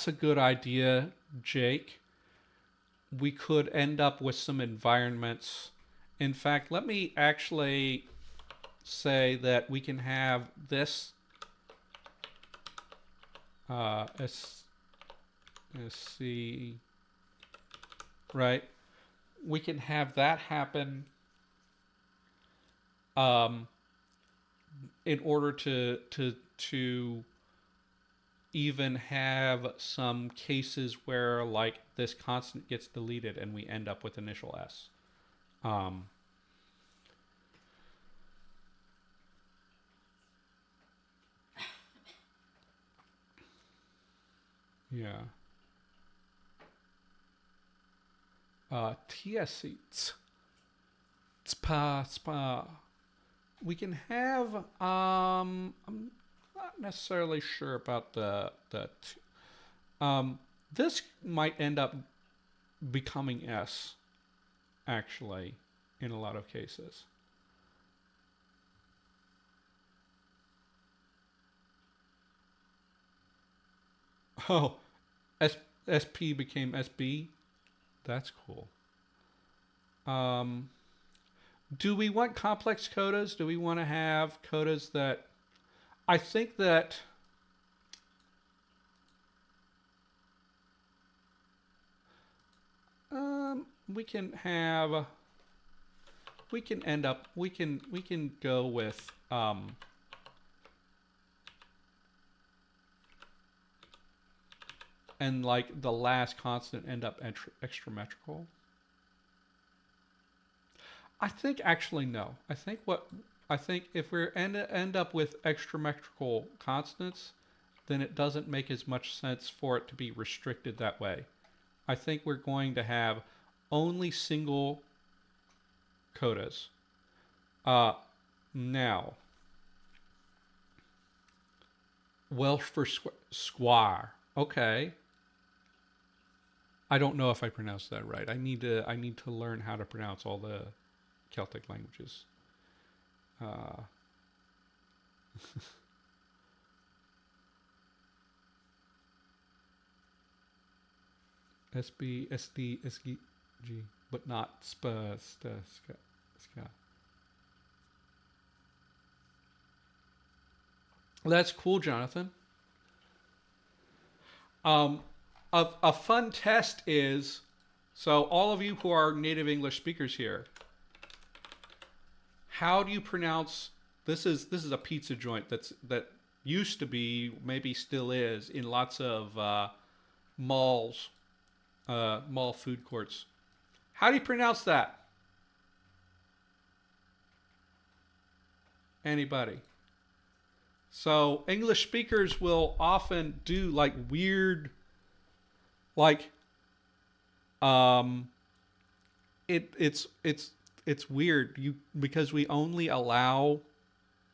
a good idea, Jake. We could end up with some environments. In fact, let me actually say that we can have this SC, right? We can have that happen in order to even have some cases where like this consonant gets deleted and we end up with initial S. Yeah. TSC. Spa. We can have, I'm not necessarily sure about this might end up becoming S, actually, in a lot of cases. Oh, SP became SB? That's cool. Do we want complex codas? Do we want to have codas that... I think that... we can have... we can end up... we can go with... and like the last consonant end up extrametrical. I think actually no. I think if we end up with extrametrical consonants, then it doesn't make as much sense for it to be restricted that way. I think we're going to have only single codas. Now, Welsh for square. Okay. I don't know if I pronounced that right. I need to learn how to pronounce all the Celtic languages. SB, SD, SG, but not SPA, STA, SCA. That's cool, Jonathan. A fun test is, so all of you who are native English speakers here, how do you pronounce, this is a pizza joint that used to be, maybe still is, in lots of malls, mall food courts. How do you pronounce that? Anybody? So English speakers will often do like weird, like, it's weird because we only allow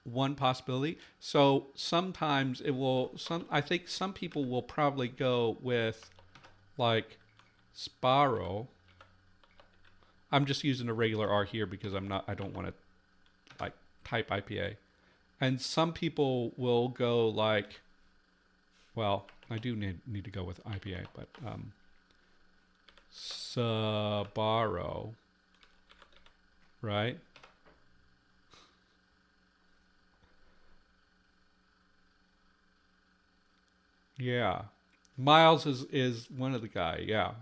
one possibility. So sometimes it will I think some people will probably go with like Sparrow. I'm just using a regular R here because I don't want to like type IPA. And some people will go like, well, I do need to go with IPA, but Sbarro, right? Yeah. Miles is one of the guy, yeah.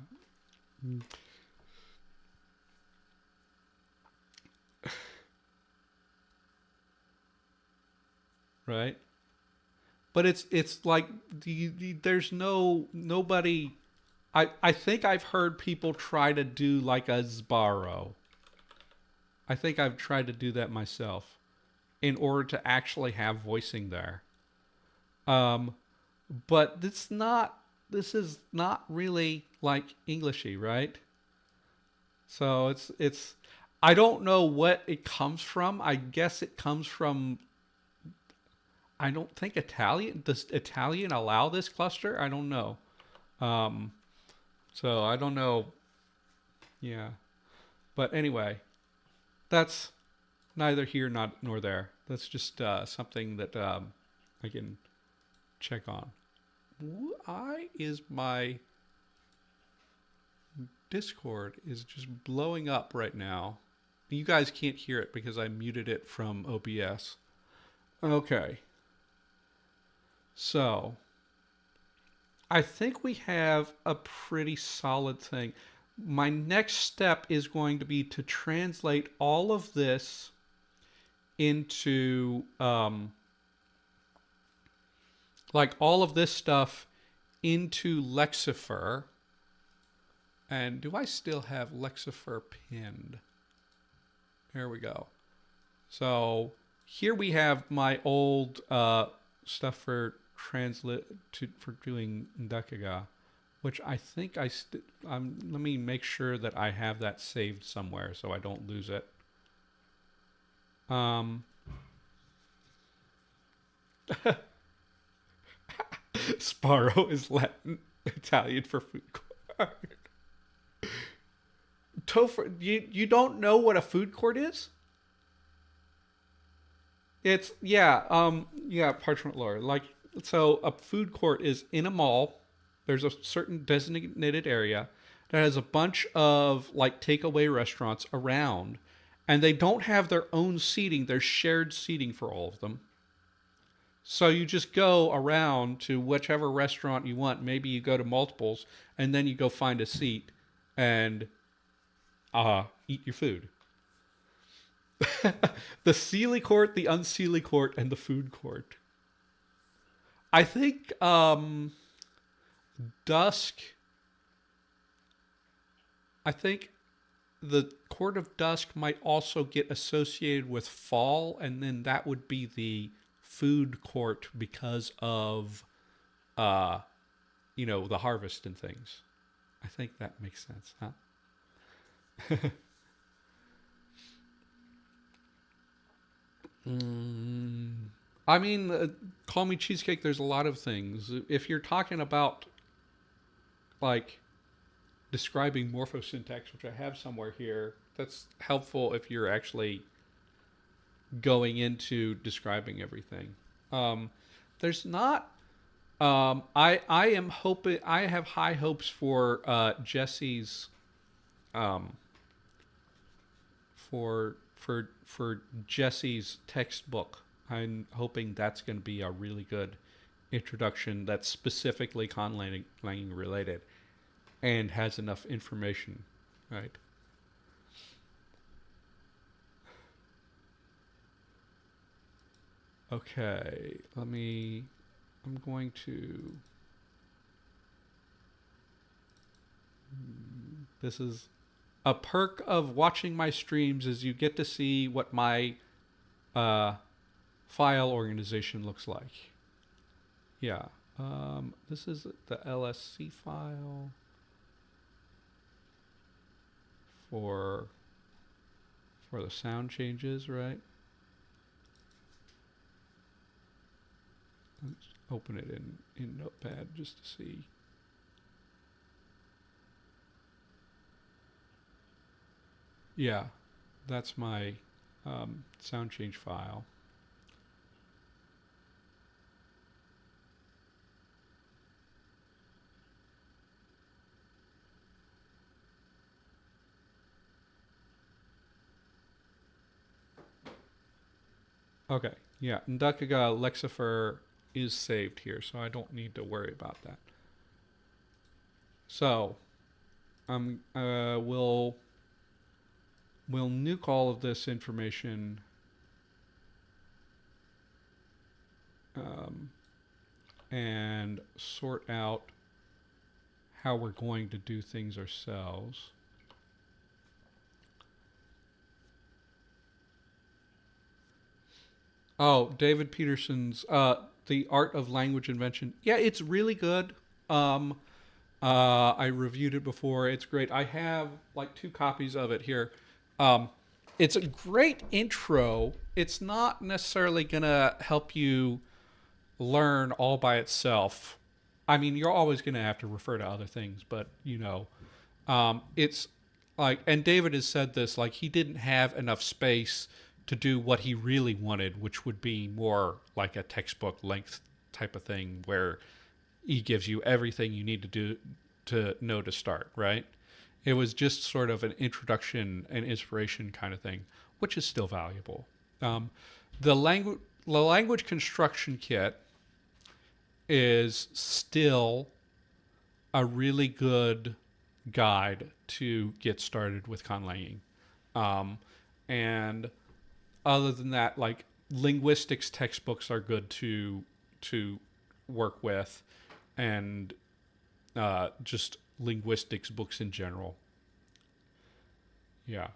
Right? But it's like there's nobody. I think I've heard people try to do like a Sbarro. I think I've tried to do that myself in order to actually have voicing there. Um, but this is not really like Englishy, right? So it's I don't know what it comes from. I guess it comes from, I don't think Italian. Does Italian allow this cluster? I don't know. Um, so I don't know. Yeah. But anyway, that's neither here nor there. That's just something that I can check on. Why is my Discord is just blowing up right now? You guys can't hear it because I muted it from OBS. Okay. So I think we have a pretty solid thing. My next step is going to be to translate all of this into like all of this stuff into Lexifier. And do I still have Lexifier pinned? There we go. So here we have my old stuff for for doing Ndakaga, which I think let me make sure that I have that saved somewhere so I don't lose it. Sparrow is Latin, Italian for food court. You don't know what a food court is? It's yeah, parchment lore. Like, so a food court is in a mall. There's a certain designated area that has a bunch of like takeaway restaurants around, and they don't have their own seating. There's shared seating for all of them. So you just go around to whichever restaurant you want. Maybe you go to multiples, and then you go find a seat and eat your food. The Sealy court, the unsealy court, and the food court. I think Dusk. I think the Court of Dusk might also get associated with fall, and then that would be the food court because of, the harvest and things. I think that makes sense, huh? I mean, call me cheesecake. There's a lot of things. If you're talking about like describing morphosyntax, which I have somewhere here, that's helpful if you're actually going into describing everything. There's not. I am hoping. I have high hopes for Jesse's. For Jesse's textbook. I'm hoping that's going to be a really good introduction that's specifically conlang related and has enough information, right? Okay, I'm going to, this is a perk of watching my streams is you get to see what my file organization looks like. Yeah. This is the LSC file. for the sound changes, right? Let's open it in Notepad just to see. Yeah, that's my sound change file. Okay, yeah, Ndakaga Lexifier is saved here, so I don't need to worry about that. So, we'll nuke all of this information and sort out how we're going to do things ourselves. Oh, David Peterson's The Art of Language Invention. Yeah, it's really good. I reviewed it before. It's great. I have like 2 copies of it here. It's a great intro. It's not necessarily going to help you learn all by itself. I mean, you're always going to have to refer to other things, but you know, it's like, and David has said this, like he didn't have enough space to do what he really wanted, which would be more like a textbook length type of thing where he gives you everything you need to do to know to start, right? It was just sort of an introduction and inspiration kind of thing, which is still valuable. The language construction kit is still a really good guide to get started with conlanging. And other than that, like linguistics textbooks are good to work with, and just linguistics books in general. Yeah.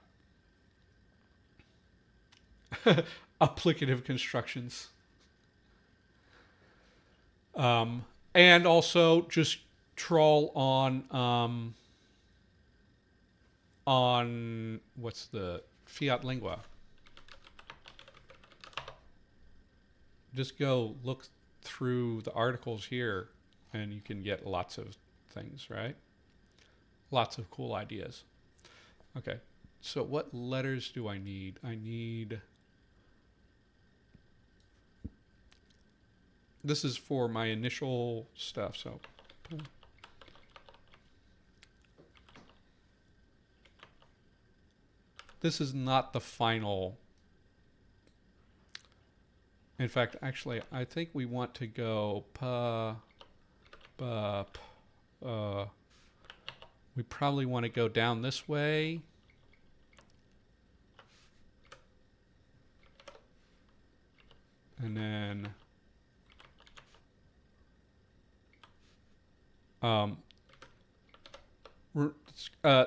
Applicative constructions. And also just trawl on what's the fiat lingua. Just go look through the articles here and you can get lots of things, right? Lots of cool ideas. Okay, so what letters do I need? I need... This is for my initial stuff, so... This is not the final... In fact, actually, I think we want to go we probably want to go down this way. And then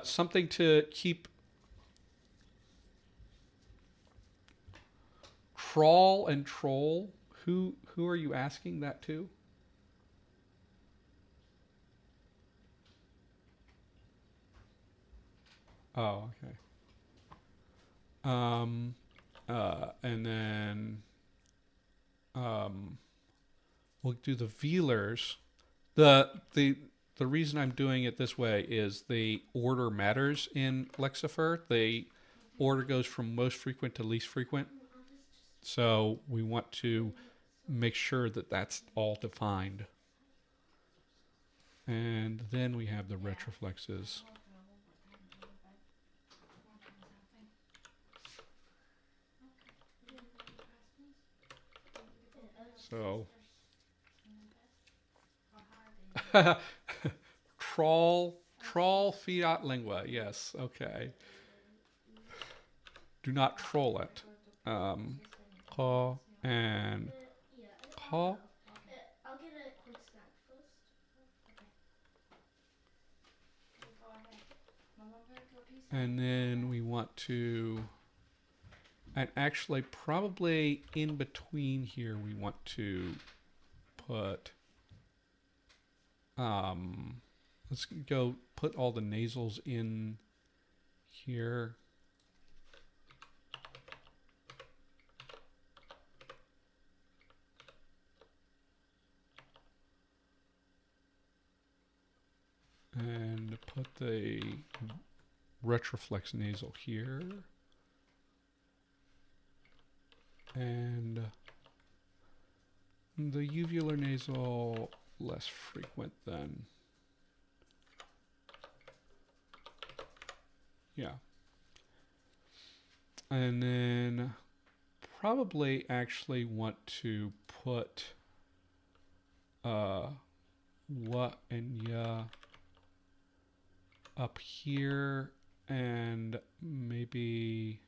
something to keep. Crawl and troll. Who are you asking that to? Oh, okay. And then we'll do the vealers. The reason I'm doing it this way is the order matters in Lexifier. The order goes from most frequent to least frequent. So we want to make sure that that's all defined. And then we have the retroflexes. So trawl fiat lingua. Yes. Okay. Do not troll it. Call and call. I'll get a quick snack first. Okay. Go ahead. Mom, I'm gonna go pee. And then we want to, and actually probably in between here we want to put, let's go put all the nasals in here. And put the retroflex nasal here. And the uvular nasal less frequent than. Yeah. And then probably actually want to put what and ya up here, and maybe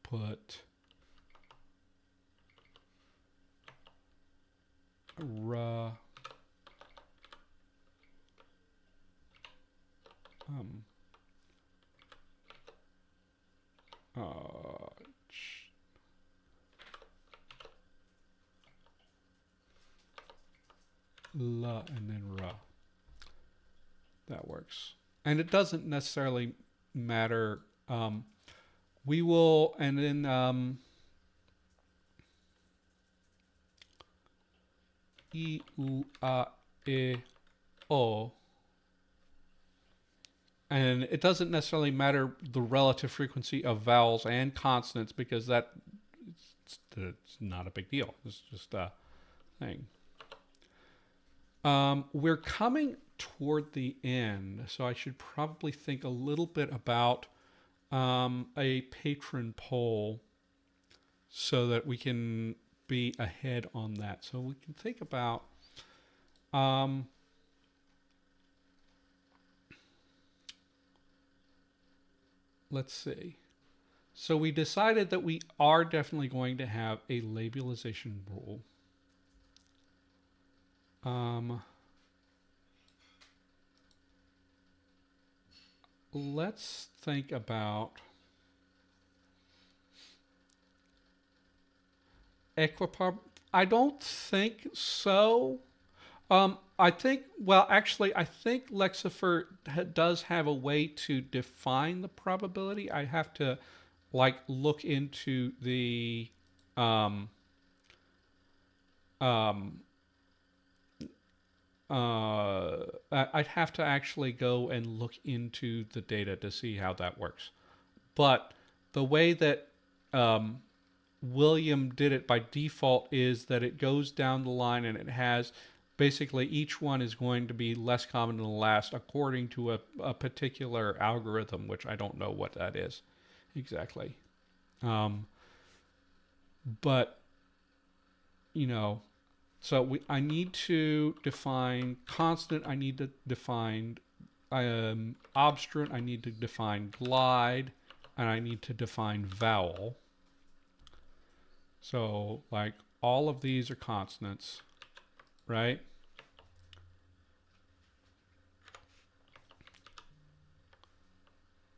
put ra la and then ra. That works. And it doesn't necessarily matter. We will, and then I, U, A, E, O. And it doesn't necessarily matter the relative frequency of vowels and consonants, because it's not a big deal. It's just a thing. We're coming toward the end, so I should probably think a little bit about a patron poll so that we can be ahead on that. So we can think about let's see. So we decided that we are definitely going to have a labialization rule. Let's think about equipower. I don't think so. I think, well, actually, I think Lexifier does have a way to define the probability. I have to, like, look into the I'd have to actually go and look into the data to see how that works. But the way that William did it by default is that it goes down the line and it has basically each one is going to be less common than the last according to a particular algorithm, which I don't know what that is exactly. But, you know, so I need to define consonant, I need to define obstruent, I need to define glide, and I need to define vowel. So, like, all of these are consonants, right?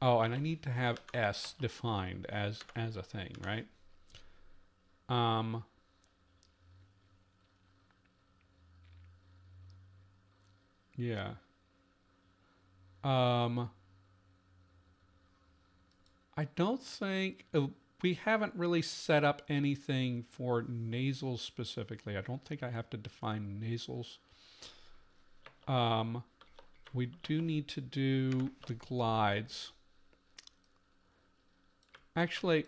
Oh, and I need to have S defined as a thing, right? Yeah. I don't think we haven't really set up anything for nasals specifically. I don't think I have to define nasals. We do need to do the glides. Actually,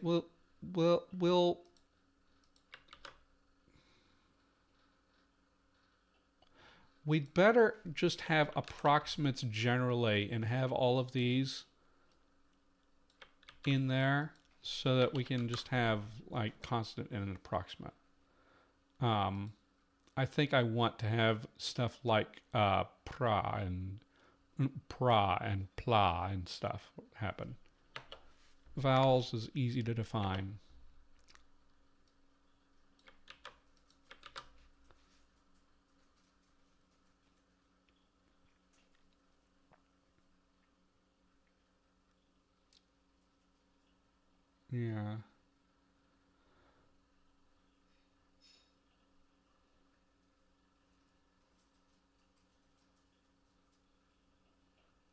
we'd better just have approximates generally and have all of these in there so that we can just have like constant and an approximate. I think I want to have stuff like pra and pla and stuff happen. Vowels is easy to define. Yeah.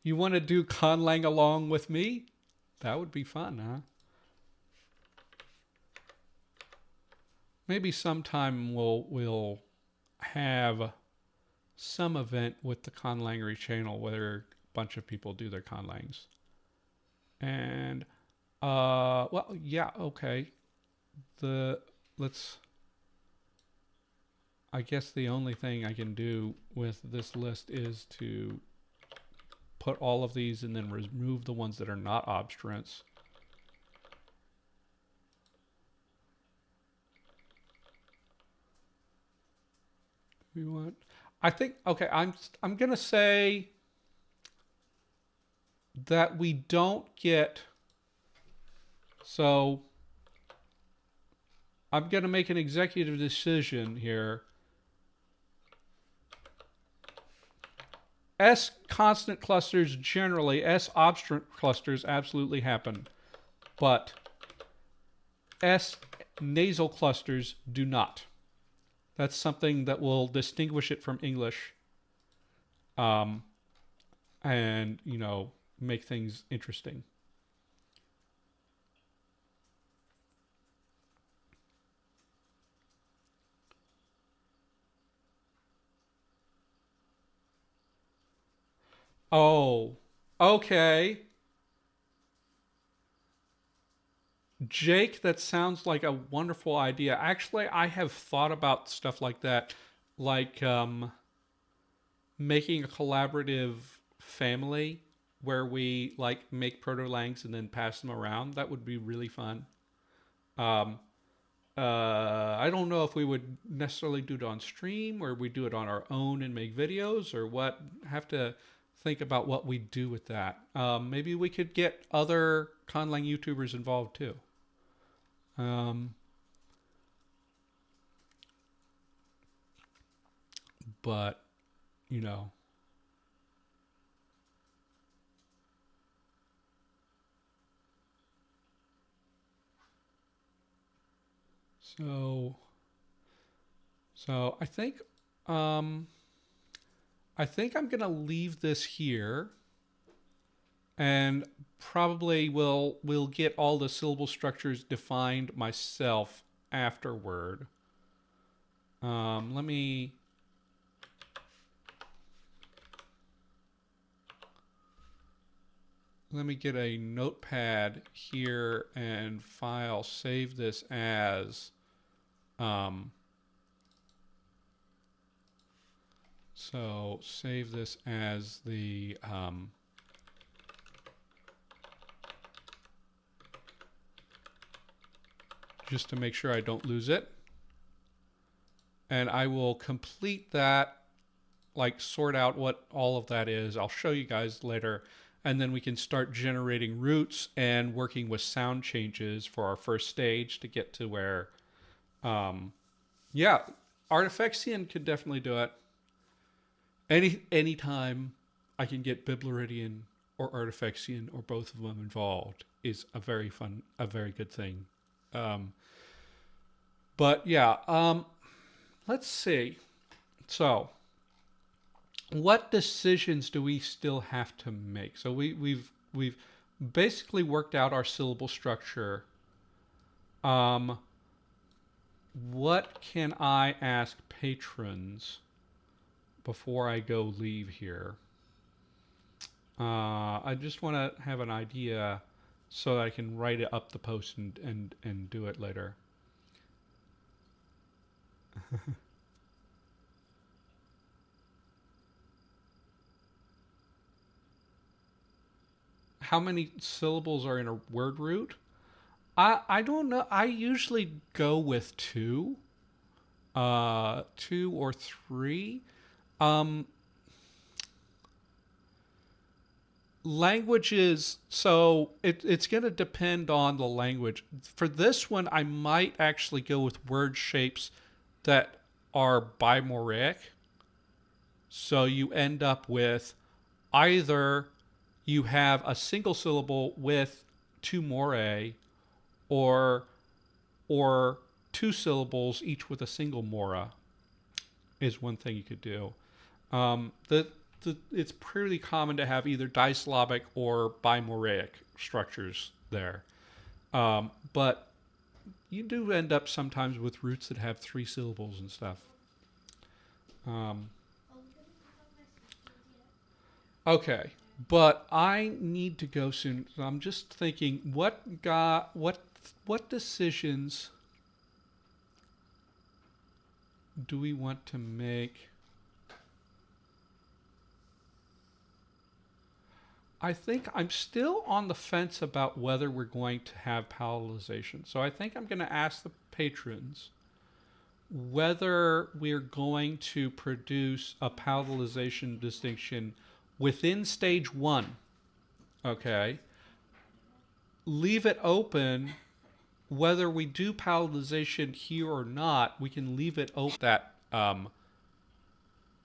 You want to do conlang along with me? That would be fun, huh? Maybe sometime we'll have some event with the Conlangery channel where a bunch of people do their conlangs. And well, yeah, okay. Let's. I guess the only thing I can do with this list is to put all of these and then remove the ones that are not obstruents. We want. I think okay. I'm gonna say that we don't get. So I'm gonna make an executive decision here. S consonant clusters generally, S obstruent clusters absolutely happen, but S nasal clusters do not. That's something that will distinguish it from English, and you know, make things interesting. Oh, okay. Jake, that sounds like a wonderful idea. Actually, I have thought about stuff like that, like making a collaborative family where we like make proto-langs and then pass them around. That would be really fun. Um, I don't know if we would necessarily do it on stream or we do it on our own and make videos or what. Have to think about what we do with that. Maybe we could get other conlang YouTubers involved too. But you know, so so I think I'm gonna leave this here, and probably will get all the syllable structures defined myself afterward. Let me get a notepad here and file save this as so save this as the just to make sure I don't lose it. And I will complete that, like sort out what all of that is. I'll show you guys later. And then we can start generating roots and working with sound changes for our first stage to get to where, yeah, Artifactian could definitely do it. Anytime I can get Bibleridian or Artifactian or both of them involved is a very good thing. But yeah, let's see. So, what decisions do we still have to make? So we've basically worked out our syllable structure. What can I ask patrons before I go leave here? I just want to have an idea so that I can write it up the post and do it later. How many syllables are in a word root? I don't know. I usually go with two or three. Languages, so it's going to depend on the language. For this one, I might actually go with word shapes that are bimoraic. So you end up with either you have a single syllable with two morae, or two syllables each with a single mora is one thing you could do. it's pretty common to have either disyllabic or bimoraic structures there. But you do end up sometimes with roots that have 3 syllables and stuff. Okay, but I need to go soon. So I'm just thinking, what decisions do we want to make? I think I'm still on the fence about whether we're going to have palatalization. So I think I'm going to ask the patrons whether we're going to produce a palatalization distinction within stage 1. Okay. Leave it open whether we do palatalization here or not. We can leave it open. That am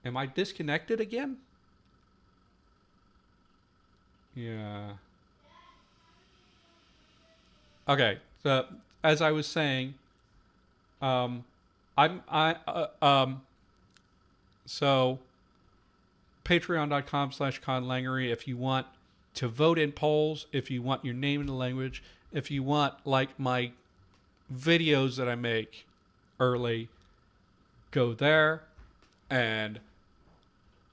I disconnected again? Yeah. Okay. So as I was saying, so patreon.com/conlangery if you want to vote in polls, if you want your name in the language, if you want like my videos that I make early, go there and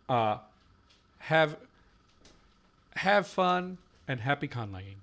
have fun and happy conlanging.